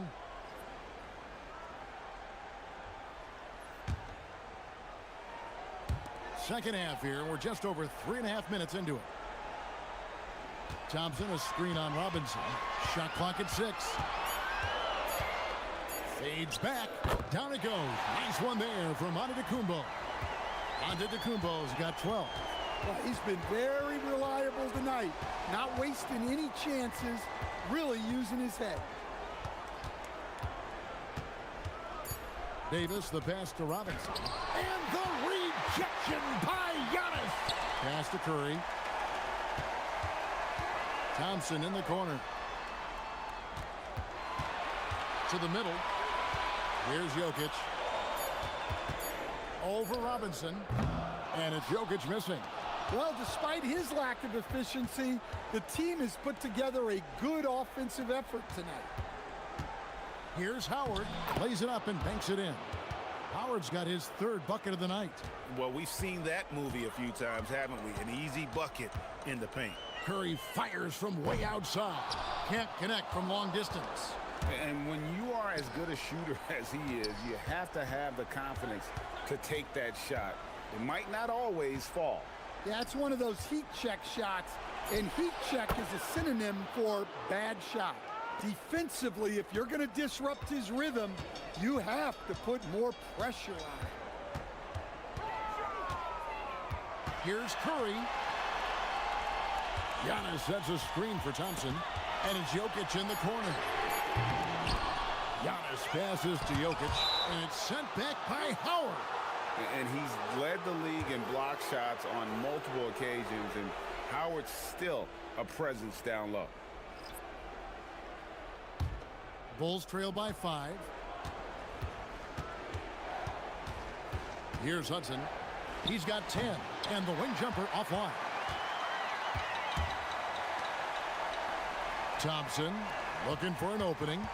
Second half here. We're just over 3.5 minutes into it. Thompson, a screen on Robinson. Shot clock at 6. Fades back. Down it goes. Nice one there from Antetokounmpo. Antetokounmpo's got 12. Well, he's been very reliable tonight. Not wasting any chances. Really using his head. Davis, the pass to Robinson. And the rejection by Giannis. Pass to Curry. Thompson in the corner. To the middle. Here's Jokic. Over Robinson. And it's Jokic missing. Well, despite his lack of efficiency, the team has put together a good offensive effort tonight. Here's Howard. Lays it up and banks it in. Howard Howard's got his third bucket of the night. Well, we've seen that movie a few times, haven't we? An easy bucket in the paint. Curry fires from way outside. Can't connect from long distance. And when you are as good a shooter as he is, you have to have the confidence to take that shot. It might not always fall. Yeah, it's one of those heat check shots, and heat check is a synonym for bad shot. Defensively, if you're going to disrupt his rhythm, you have to put more pressure on it. Here's Curry. Giannis sets a screen for Thompson, and it's Jokic in the corner. Giannis passes to Jokic, and it's sent back by Howard. And he's led the league in block shots on multiple occasions, and Howard's still a presence down low. Bulls trail by 5. Here's Hudson. He's got 10, and the wing jumper offline. Thompson looking for an opening.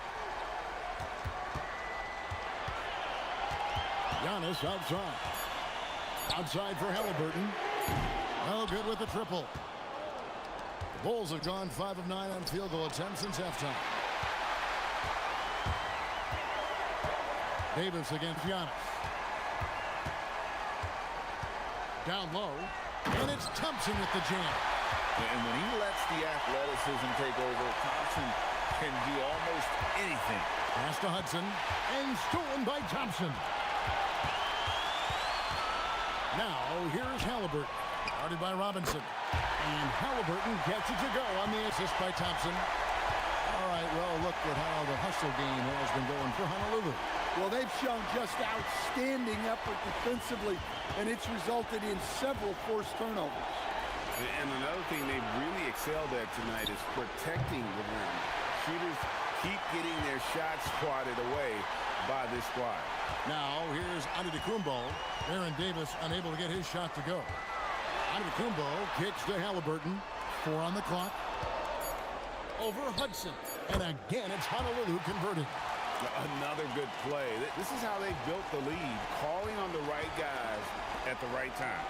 Giannis outside. Outside for Halliburton. No good with the triple. The Bulls have gone 5 of 9 on field goal attempts since halftime. Davis against Giannis. Down low. And it's Thompson with the jam. And when he lets the athleticism take over, Thompson can do almost anything. Pass to Hudson. And stolen by Thompson. Now, here's Halliburton. Guarded by Robinson. And Halliburton gets it to go on the assist by Thompson. All right, well, look at how the hustle game has been going for Honolulu. Well, they've shown just outstanding effort defensively, and it's resulted in several forced turnovers. And another thing they've really excelled at tonight is protecting the rim. Shooters keep getting their shots swatted away by this squad. Now, here's Antetokounmpo. Baron Davis unable to get his shot to go. Antetokounmpo kicks to Halliburton. 4 on the clock. Over Hudson. And again, it's Honolulu converting. Another good play. This is how they built the lead, calling on the right guys at the right time.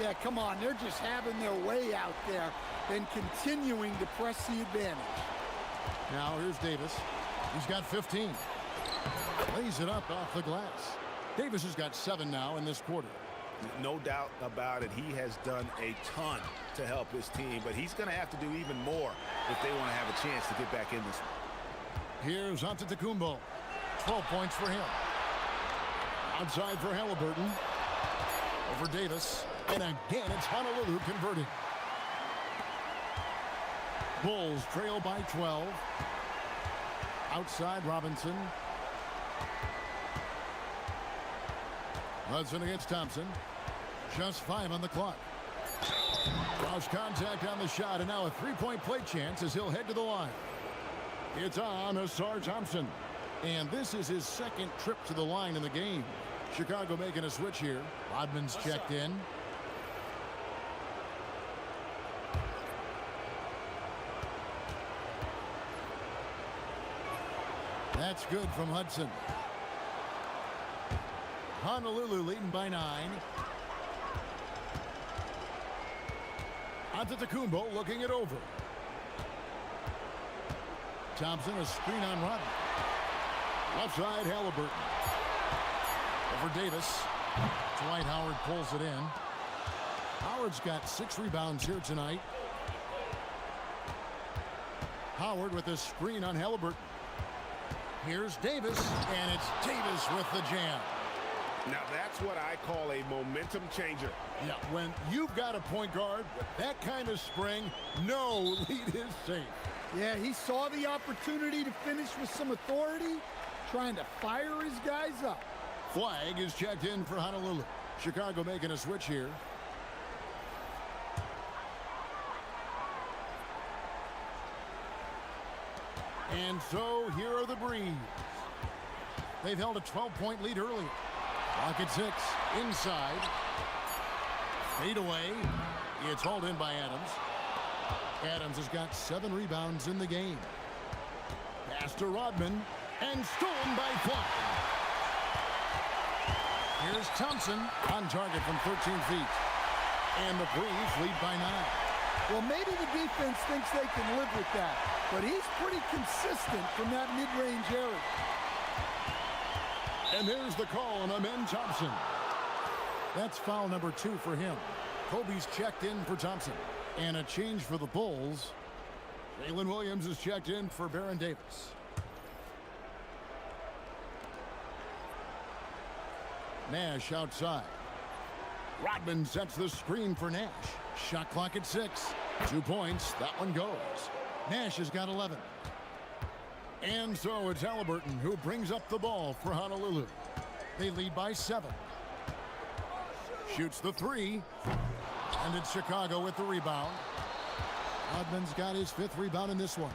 Yeah, come on. They're just having their way out there and continuing to press the advantage. Now, here's Davis. He's got 15. Lays it up off the glass. Davis has got 7 now in this quarter. No doubt about it. He has done a ton to help his team, but he's going to have to do even more if they want to have a chance to get back in this one. Here's Antetokounmpo. 12 points for him. Outside for Halliburton. Over Davis. And again, it's Honolulu converting. Bulls trail by 12. Outside Robinson. Hudson against Thompson. Just 5 on the clock. Cross contact on the shot, and now a 3-point play chance as he'll head to the line. It's on Ausar Thompson. And this is his second trip to the line in the game. Chicago making a switch here. Rodman's checked in. That's good from Hudson. Honolulu leading by 9. Antetokounmpo looking it over. Thompson, a screen on Rodman. Left side, Halliburton. Over Davis. Dwight Howard pulls it in. Howard's got 6 rebounds here tonight. Howard with a screen on Halliburton. Here's Davis, and it's Davis with the jam. Now that's what I call a momentum changer. Yeah, when you've got a point guard with that kind of spring, no lead is safe. Yeah, he saw the opportunity to finish with some authority, trying to fire his guys up. Flag is checked in for Honolulu. Chicago making a switch here. And so here are the Breeze. They've held a 12-point lead earlier. Clock at 6. Inside. Fade away. It's hauled in by Adams. Adams has got 7 rebounds in the game. Pass to Rodman. And stolen by Clark. Here's Thompson on target from 13 feet. And the Braves lead by 9. Well, maybe the defense thinks they can live with that, but he's pretty consistent from that mid-range area. And there's the call on Amen Thompson. That's foul number 2 for him. Kobe's checked in for Thompson. And a change for the Bulls. Jalen Williams is checked in for Baron Davis. Nash outside. Rodman sets the screen for Nash. Shot clock at 6. 2 points. That one goes. Nash has got 11. And so it's Halliburton who brings up the ball for Honolulu. They lead by 7. Shoots the 3. And it's Chicago with the rebound. Rodman's got his 5th rebound in this one.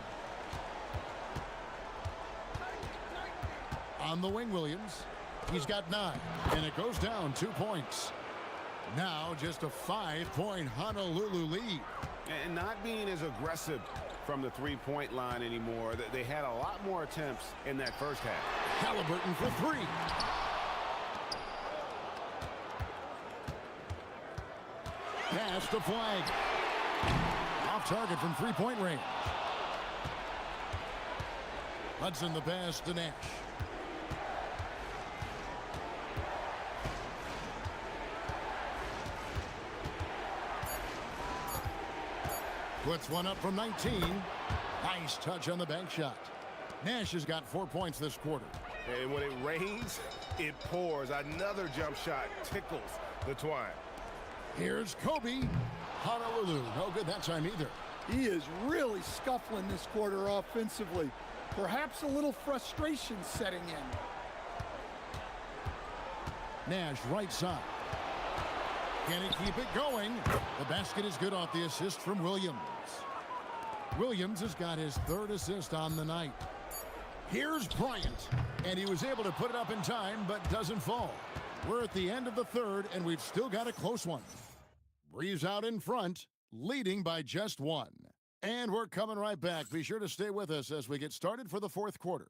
On the wing, Williams. He's got 9. And it goes down 2 points. Now just a 5-point Honolulu lead. And not being as aggressive from the three-point line anymore. They had a lot more attempts in that first half. Halliburton for 3. Pass to Flag. Off target from 3-point range. Hudson the pass to Nash. Puts one up from 19. Nice touch on the bank shot. Nash has got 4 points this quarter. And when it rains, it pours. Another jump shot tickles the twine. Here's Kobe. Honolulu, no good that time either. He is really scuffling this quarter offensively. Perhaps a little frustration setting in. Nash right side. Can he keep it going? The basket is good off the assist from Williams. Williams has got his 3rd assist on the night. Here's Bryant, and he was able to put it up in time, but doesn't fall. We're at the end of the 3rd, and we've still got a close one. Breeze out in front, leading by just 1. And we're coming right back. Be sure to stay with us as we get started for the 4th quarter.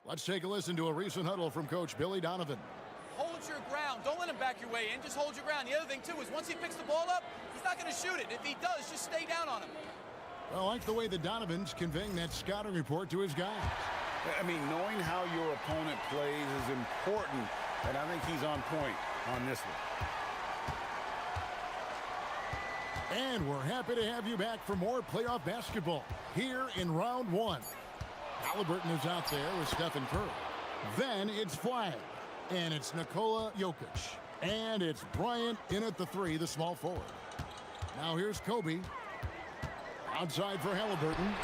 Let's take a listen to a recent huddle from Coach Billy Donovan. Hold your ground. Don't let him back your way in. Just hold your ground. The other thing, too, is once he picks the ball up, he's not going to shoot it. If he does, just stay down on him. Well, I like the way the Donovan's conveying that scouting report to his guys. I mean, knowing how your opponent plays is important, and I think he's on point on this one. And we're happy to have you back for more playoff basketball here in round 1. Halliburton is out there with Stephen Curry. Then it's Flag. And it's Nikola Jokic. And it's Bryant in at the 3, the small forward. Now here's Kobe. Outside for Halliburton.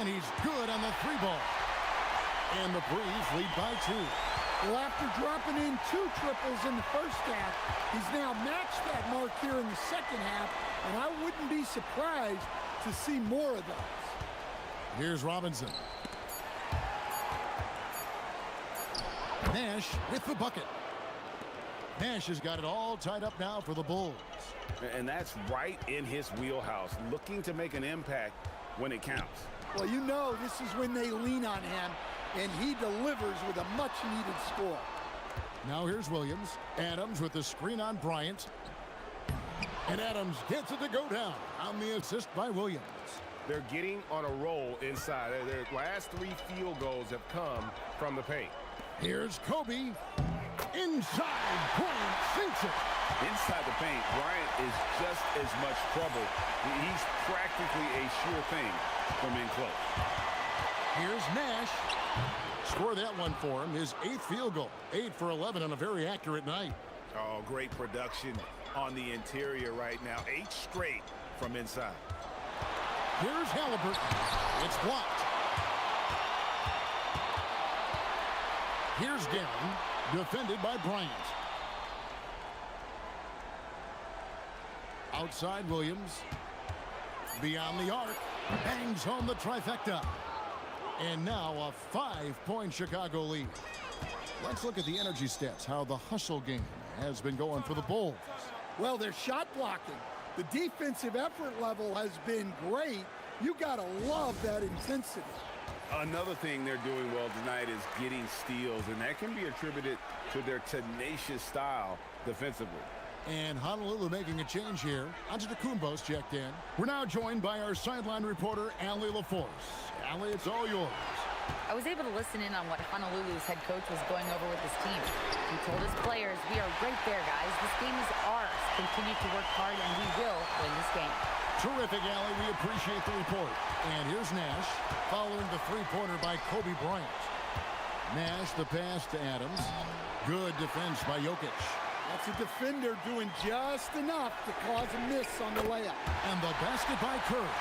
And he's good on the 3-ball. And the Breeze lead by 2. Well, after dropping in 2 triples in the first half, he's now matched that mark here in the second half, and I wouldn't be surprised to see more of those. Here's Robinson. Nash with the bucket. Nash has got it all tied up now for the Bulls. And that's right in his wheelhouse, looking to make an impact when it counts. Well, you know this is when they lean on him, and he delivers with a much-needed score. Now here's Williams. Adams with the screen on Bryant. And Adams gets it to go down on the assist by Williams. They're getting on a roll inside. Their last 3 field goals have come from the paint. Here's Kobe. Inside, Bryant sinks it. Inside the paint, Bryant is just as much trouble. He's practically a sure thing from in close. Here's Nash. Score that one for him. His 8th field goal. 8 for 11 on a very accurate night. Oh, great production on the interior right now. 8 straight from inside. Here's Halliburton. It's blocked. Here's Gallon, defended by Bryant. Outside Williams. Beyond the arc. Bangs home the trifecta. And now a 5-point Chicago lead. Let's look at the energy stats, how the hustle game has been going for the Bulls. Well, their shot blocking. The defensive effort level has been great. You got to love that intensity. Another thing they're doing well tonight is getting steals, and that can be attributed to their tenacious style defensively. And Honolulu making a change here. Antetokounmpo's checked in. We're now joined by our sideline reporter, Allie LaForce. Allie, it's all yours. I was able to listen in on what Honolulu's head coach was going over with his team. He told his players, "We are right there, guys. This game is ours. Continue to work hard, and we will win this game." Terrific, Allie. We appreciate the report. And here's Nash, following the three-pointer by Kobe Bryant. Nash, the pass to Adams. Good defense by Jokic. That's a defender doing just enough to cause a miss on the layup. And the basket by Curry.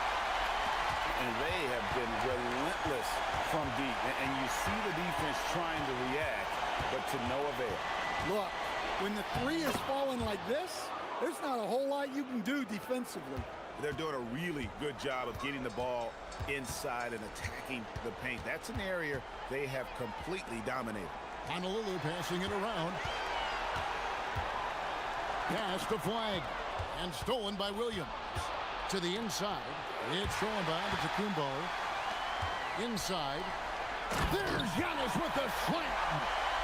And they have been relentless from deep. And you see the defense trying to react, but to no avail. Look, when the three is falling like this, there's not a whole lot you can do defensively. They're doing a really good job of getting the ball inside and attacking the paint. That's an area they have completely dominated. Honolulu passing it around. Pass to Flag. And stolen by Williams. To the inside. It's thrown by Antetokounmpo. Inside. There's Giannis with the slam.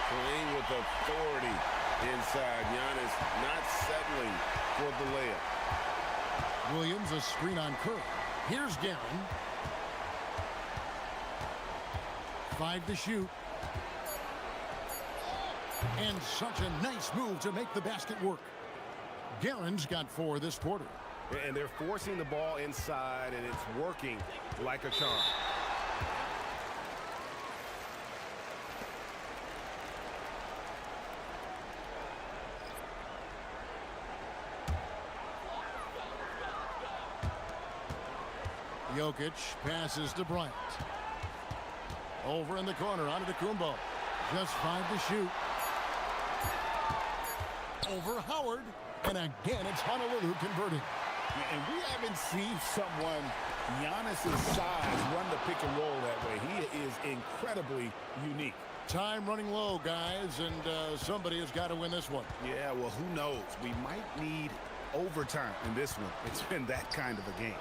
Playing with authority inside. Giannis not settling for the layup. Williams, a screen on Curry. Here's Guerin. 5 to shoot. And such a nice move to make the basket work. Guerin's got 4 this quarter. And they're forcing the ball inside, and it's working like a charm. Jokic passes to Bryant. Over in the corner, Antetokounmpo. Just 5 to shoot. Over Howard. And again, it's Honolulu converting. And we haven't seen someone Giannis's size run the pick and roll that way. He is incredibly unique. Time running low, guys, and somebody has got to win this one. Yeah, well, who knows? We might need overtime in this one. It's been that kind of a game.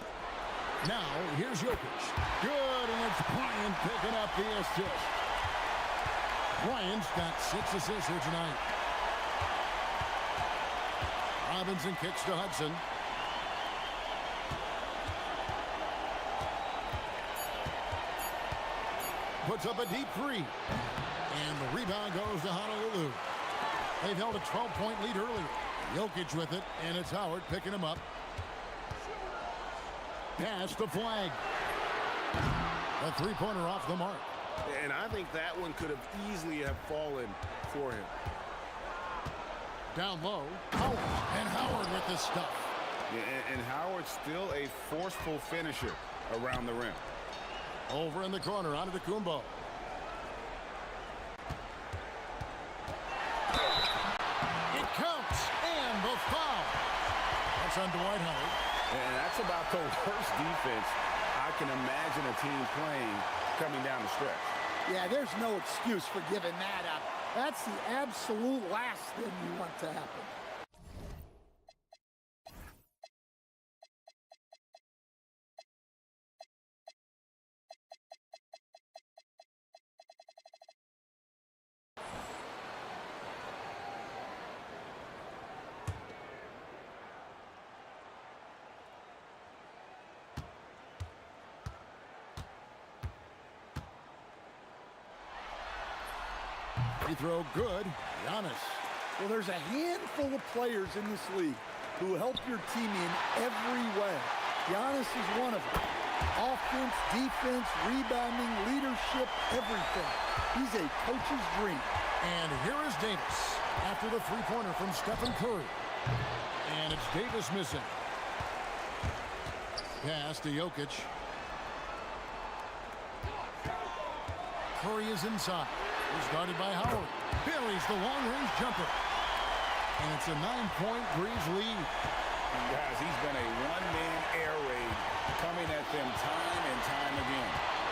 Now, here's Jokic. Good, and it's Bryant picking up the assist. Bryant's got 6 assists here tonight. Robinson kicks to Hudson. Puts up a deep 3. And the rebound goes to Honolulu. They've held a 12-point lead earlier. Jokic with it, and it's Howard picking him up. Pass to Flag. A three-pointer off the mark. And I think that one could have easily have fallen for him. Down low, Howard. And Howard with the stuff. Yeah, and Howard's still a forceful finisher around the rim. Over in the corner, Antetokounmpo. It counts, and the foul. That's on Dwight Howard. And that's about the worst defense I can imagine a team playing coming down the stretch. Yeah, there's no excuse for giving that up. That's the absolute last thing you want to happen. Free throw good. Giannis. Well, there's a handful of players in this league who help your team in every way. Giannis is one of them. Offense, defense, rebounding, leadership, everything. He's a coach's dream. And here is Davis after the three-pointer from Stephen Curry. And it's Davis missing. Pass to Jokic. Curry is inside. He's guarded by Howard. Buries the long-range jumper. And it's a 9-point Breeze lead. And guys, he's been a one-man air raid coming at them time and time again.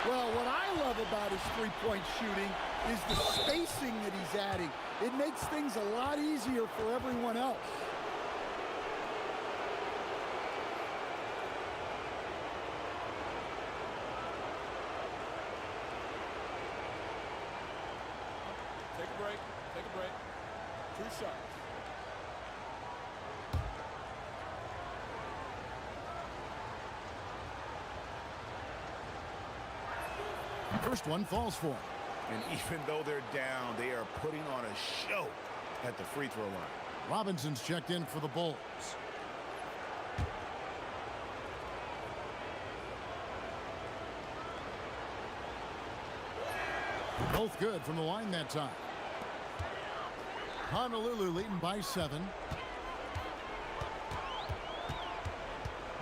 Well, what I love about his three-point shooting is the spacing that he's adding. It makes things a lot easier for everyone else. so. First one falls for him. And even though they're down, they are putting on a show at the free throw line. Robinson's checked in for the Bulls. Both good from the line that time. Honolulu leading by 7.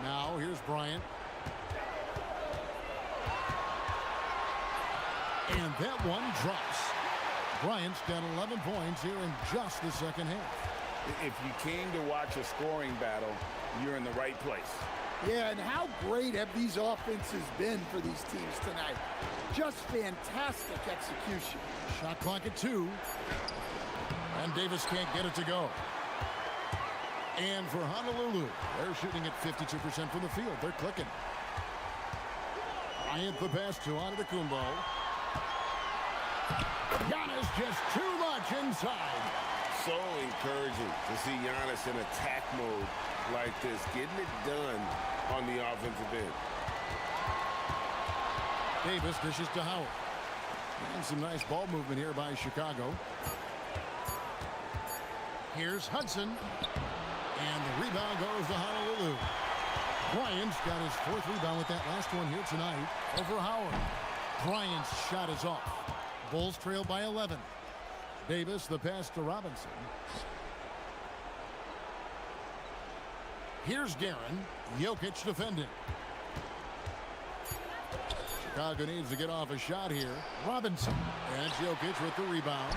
Now here's Bryant. And that one drops. Bryant's got 11 points here in just the second half. If you came to watch a scoring battle, you're in the right place. Yeah, and how great have these offenses been for these teams tonight? Just fantastic execution. Shot clock at 2. And Davis can't get it to go. And for Honolulu, they're shooting at 52% from the field. They're clicking. Bryant the pass to Antetokounmpo. Giannis just too much inside. So encouraging to see Giannis in attack mode like this, getting it done on the offensive end. Davis dishes to Howard. And some nice ball movement here by Chicago. Here's Hudson. And the rebound goes to Honolulu. Bryant's got his 4th rebound with that last one here tonight over Howard. Bryant's shot is off. Bulls trail by 11. Davis the pass to Robinson. Here's Guerin. Jokic defending. Chicago needs to get off a shot here. Robinson. And Jokic with the rebound.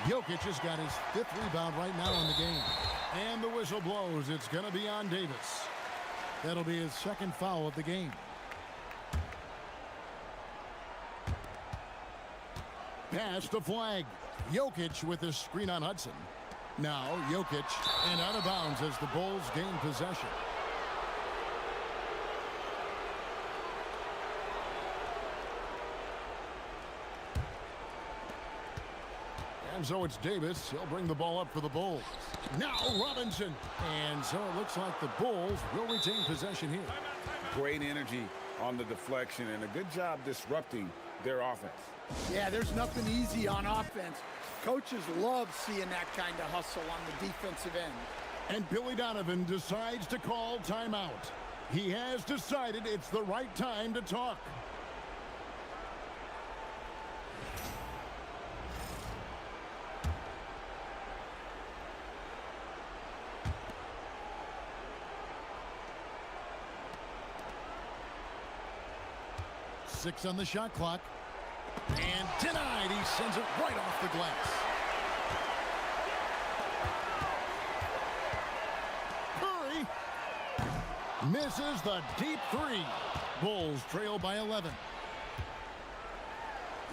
Jokic has got his 5th rebound right now in the game. And the whistle blows. It's going to be on Davis. That'll be his 2nd foul of the game. Pass the flag. Jokic with the screen on Hudson. Now Jokic and out of bounds as the Bulls gain possession. And so it's Davis. He'll bring the ball up for the Bulls. Now Robinson. And so it looks like the Bulls will retain possession here. Great energy on the deflection and a good job disrupting their offense. Yeah, there's nothing easy on offense. Coaches love seeing that kind of hustle on the defensive end. And Billy Donovan decides to call timeout. He has decided it's the right time to talk. Six on the shot clock. And denied. He sends it right off the glass. Curry misses the deep 3. Bulls trail by 11.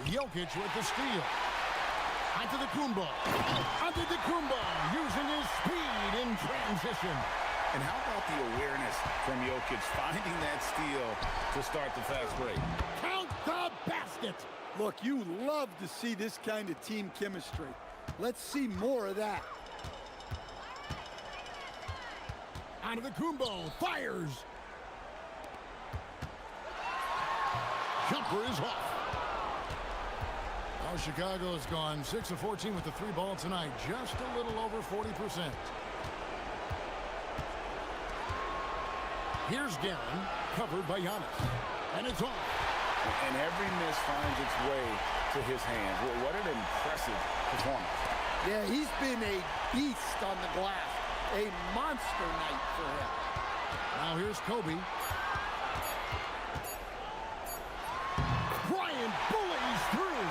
Jokic with the steal. Antetokounmpo. Antetokounmpo using his speed in transition. And how about the awareness from Jokic finding that steal to start the fast break? Count the basket. Look, you love to see this kind of team chemistry. Let's see more of that. Antetokounmpo fires. Jumper is off. Now Chicago has gone 6 of 14 with the 3 ball tonight. Just a little over 40%. Here's Guerin, covered by Giannis. And it's off. And every miss finds its way to his hands. Well, what an impressive performance. Yeah, he's been a beast on the glass. A monster night for him. Now here's Kobe. Bryant bullies through.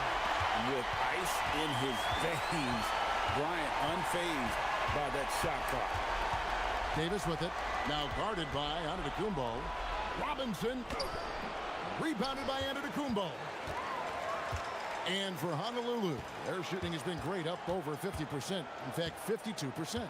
With ice in his veins, Bryant unfazed by that shot clock. Davis with it. Now guarded by Antetokounmpo. Robinson. Rebounded by Antetokounmpo. And for Honolulu, their shooting has been great, up over 50%. In fact, 52%.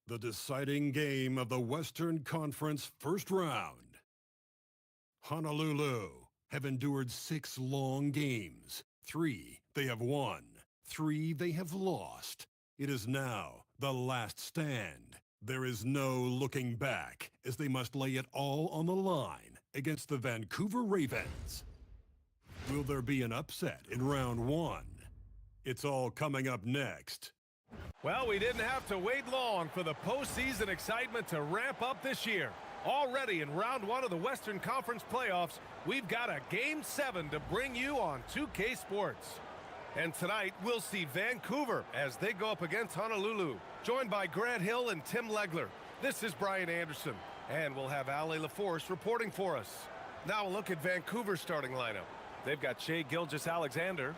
the deciding game of the Western Conference first round. Honolulu have endured 6 long games. 3 they have won, 3 they have lost. It is now the last stand. There is no looking back as they must lay it all on the line against the Vancouver Ravens. Will there be an upset in round 1? It's all coming up next. Well, we didn't have to wait long for the postseason excitement to ramp up this year. Already in round 1 of the Western Conference playoffs, we've got a Game 7 to bring you on 2K Sports. And tonight, we'll see Vancouver as they go up against Honolulu, joined by Grant Hill and Tim Legler. This is Brian Anderson, and we'll have Ali LaForce reporting for us. Now a look at Vancouver's starting lineup. They've got Shai Gilgeous-Alexander.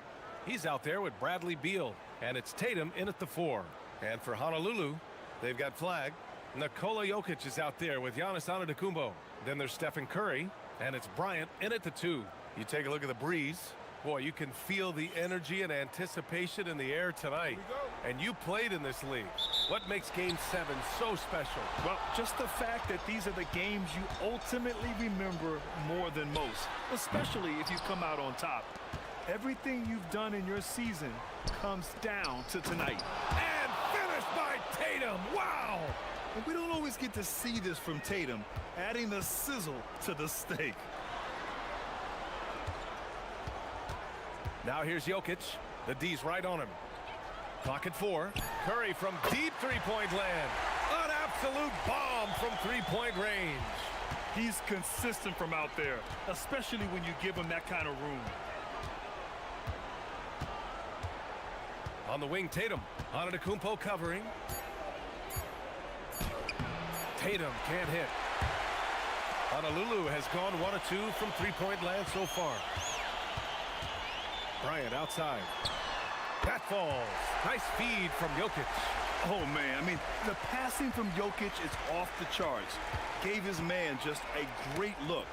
He's out there with Bradley Beal, and it's Tatum in at the 4. And for Honolulu, they've got Flag. Nikola Jokic is out there with Giannis Antetokounmpo. Then there's Stephen Curry, and it's Bryant in at the 2. You take a look at the breeze. Boy, you can feel the energy and anticipation in the air tonight. And you played in this league. What makes Game 7 so special? Well, just the fact that these are the games you ultimately remember more than most, especially if you come out on top. Everything you've done in your season comes down to tonight. And finished by Tatum. Wow! And we don't always get to see this from Tatum, adding the sizzle to the steak. Now here's Jokic. The D's right on him. Clock at 4. Curry from deep three-point land. An absolute bomb from three-point range. He's consistent from out there, especially when you give him that kind of room. On the wing, Tatum. Antetokounmpo covering. Tatum can't hit. Honolulu has gone 1 of 2 from three-point land so far. Bryant outside. That falls. Nice feed from Jokic. Oh, man. I mean, the passing from Jokic is off the charts. Gave his man just a great look.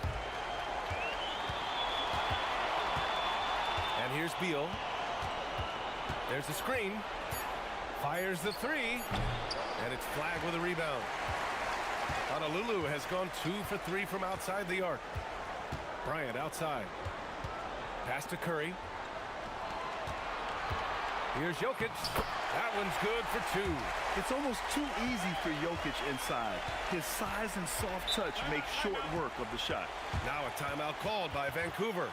And here's Beal. There's the screen. Fires the 3. And it's Flag with a rebound. Honolulu has gone 2 for 3 from outside the arc. Bryant outside. Pass to Curry. Here's Jokic. That one's good for 2. It's almost too easy for Jokic inside. His size and soft touch make short work of the shot. Now a timeout called by Vancouver.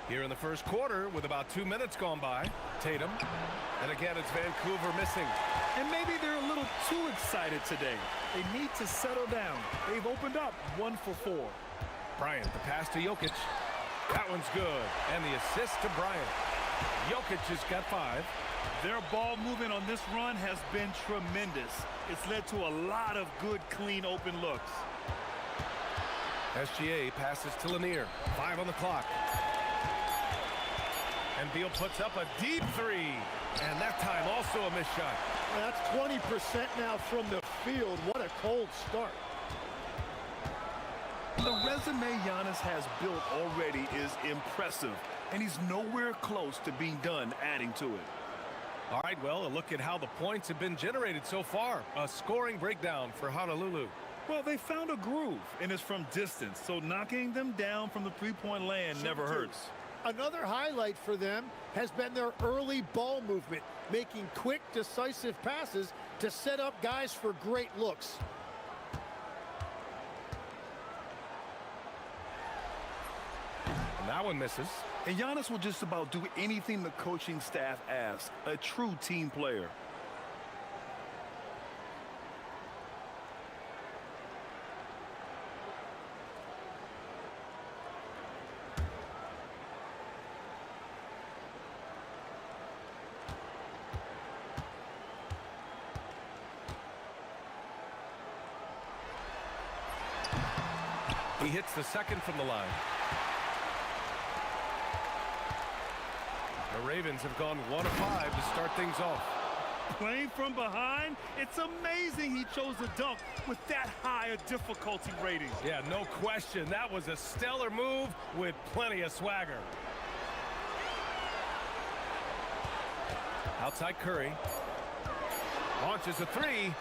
Here in the first quarter with about 2 minutes gone by. Tatum. And again, it's Vancouver missing. And maybe they're a little too excited today. They need to settle down. They've opened up 1 for 4. Bryant, the pass to Jokic. That one's good. And the assist to Bryant. Jokic has got 5. Their ball movement on this run has been tremendous. It's led to a lot of good, clean, open looks. SGA passes to Lanier. 5 on the clock. And Beal puts up a deep three. And that time also a missed shot. That's 20% now from the field. What a cold start. The resume Giannis has built already is impressive, and he's nowhere close to being done adding to it. All right, well, a look at how the points have been generated so far. A scoring breakdown for Honolulu. Well, they found a groove, and it's from distance, so knocking them down from the three-point land never hurts. Another highlight for them has been their early ball movement, making quick, decisive passes to set up guys for great looks. And that one misses. And Giannis will just about do anything the coaching staff asks. A true team player. He hits the second from the line. The Ravens have gone 1 of 5 to start things off. Playing from behind, it's amazing he chose a dunk with that high a difficulty rating. Yeah, no question. That was a stellar move with plenty of swagger. Outside Curry. Launches a three.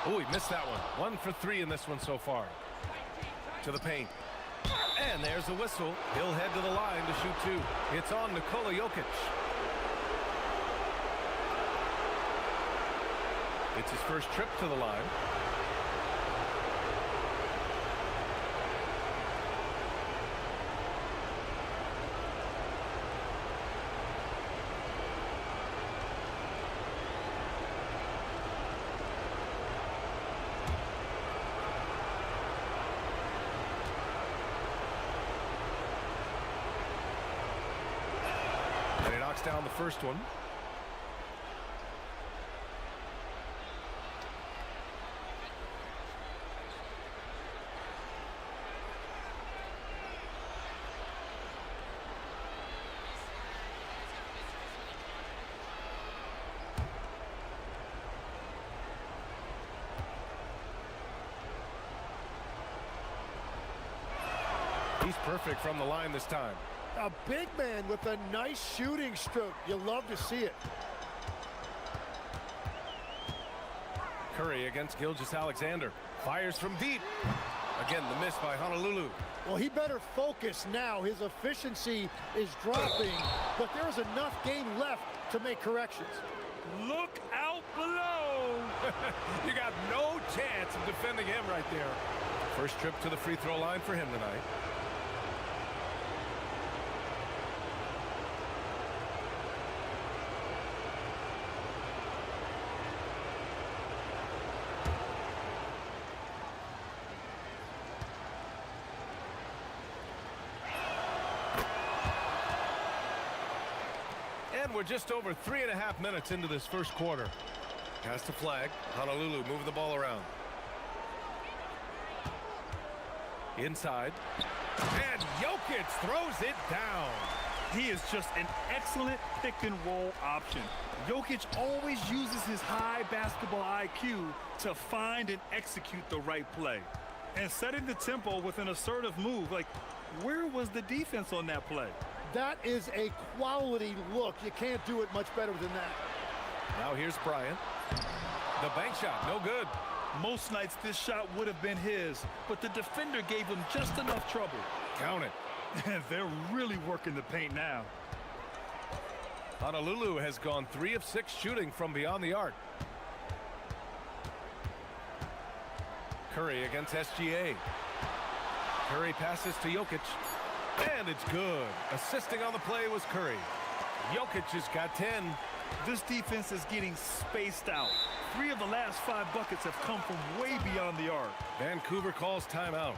Oh, he missed that one. 1 for 3 in this one so far. To the paint. And there's a whistle. He'll head to the line to shoot 2. It's on Nikola Jokic. It's his first trip to the line. And he knocks down the first one. He's perfect from the line this time. A big man with a nice shooting stroke. You love to see it. Curry against Gilgeous-Alexander. Fires from deep. Again, the miss by Honolulu. Well, he better focus now. His efficiency is dropping, but there's enough game left to make corrections. Look out below. You got no chance of defending him right there. First trip to the free throw line for him tonight. And we're just over 3.5 minutes into this first quarter. Has to flag. Honolulu moving the ball around. Inside. And Jokic throws it down. He is just an excellent pick and roll option. Jokic always uses his high basketball IQ to find and execute the right play. And setting the tempo with an assertive move. Like, where was the defense on that play? That is a quality look. You can't do it much better than that. Now here's Bryant. The bank shot, no good. Most nights this shot would have been his, but the defender gave him just enough trouble. Count it. They're really working the paint now. Honolulu has gone 3 of 6 shooting from beyond the arc. Curry against SGA. Curry passes to Jokic. And it's good. Assisting on the play was Curry. Jokic has got 10. This defense is getting spaced out. 3 of the last 5 buckets have come from way beyond the arc. Vancouver calls timeout.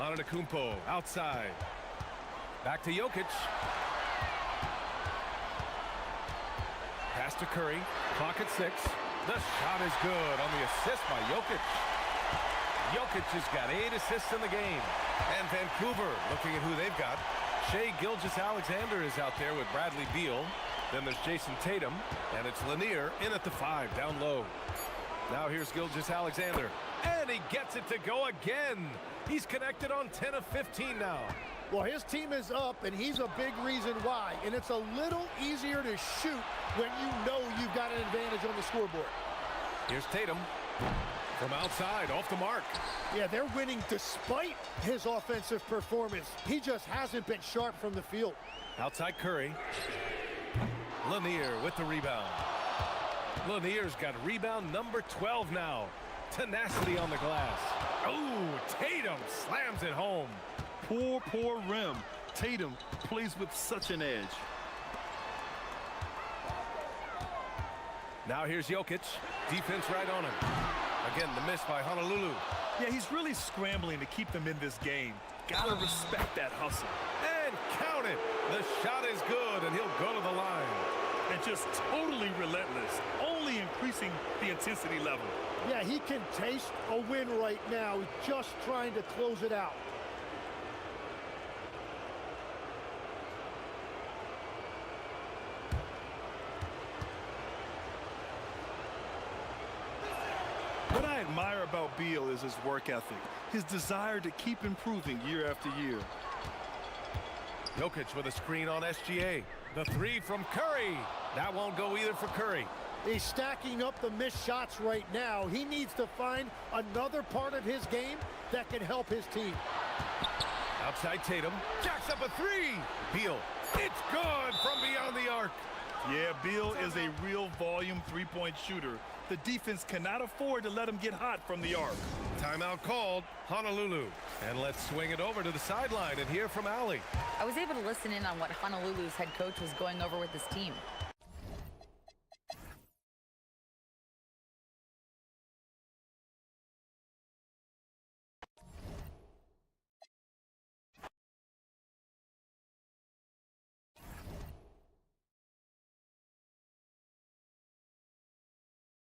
Antetokounmpo outside. Back to Jokic. Pass to Curry. Clock at 6. The shot is good on the assist by Jokic. Jokic has got 8 assists in the game. And Vancouver looking at who they've got. Shai Gilgeous-Alexander is out there with Bradley Beal. Then there's Jason Tatum. And it's Lanier in at the 5, down low. Now here's Gilgeous-Alexander. And he gets it to go again. He's connected on 10 of 15 now. Well, his team is up, and he's a big reason why. And it's a little easier to shoot when you know you've got an advantage on the scoreboard. Here's Tatum from outside, off the mark. Yeah, they're winning despite his offensive performance. He just hasn't been sharp from the field. Outside Curry. Lanier with the rebound. Lanier's got rebound number 12 now. Tenacity on the glass. Oh, Tatum slams it home. Poor rim. Tatum plays with such an edge. Now here's Jokic. Defense right on him. Again, the miss by Honolulu. Yeah, he's really scrambling to keep them in this game. Gotta respect that hustle. And count it. The shot is good, and he'll go to the line. And just totally relentless, only increasing the intensity level. Yeah, he can taste a win right now, just trying to close it out. What I admire about Beal is his work ethic, his desire to keep improving year after year. Jokic with a screen on SGA. The 3 from Curry. That won't go either for Curry. He's stacking up the missed shots right now. He needs to find another part of his game that can help his team. Outside Tatum. Jacks up a 3. Beal. It's good from beyond the arc. Yeah, Beal is a real volume three-point shooter. The defense cannot afford to let him get hot from the arc. Timeout called, Honolulu. And let's swing it over to the sideline and hear from Allie. I was able to listen in on what Honolulu's head coach was going over with his team.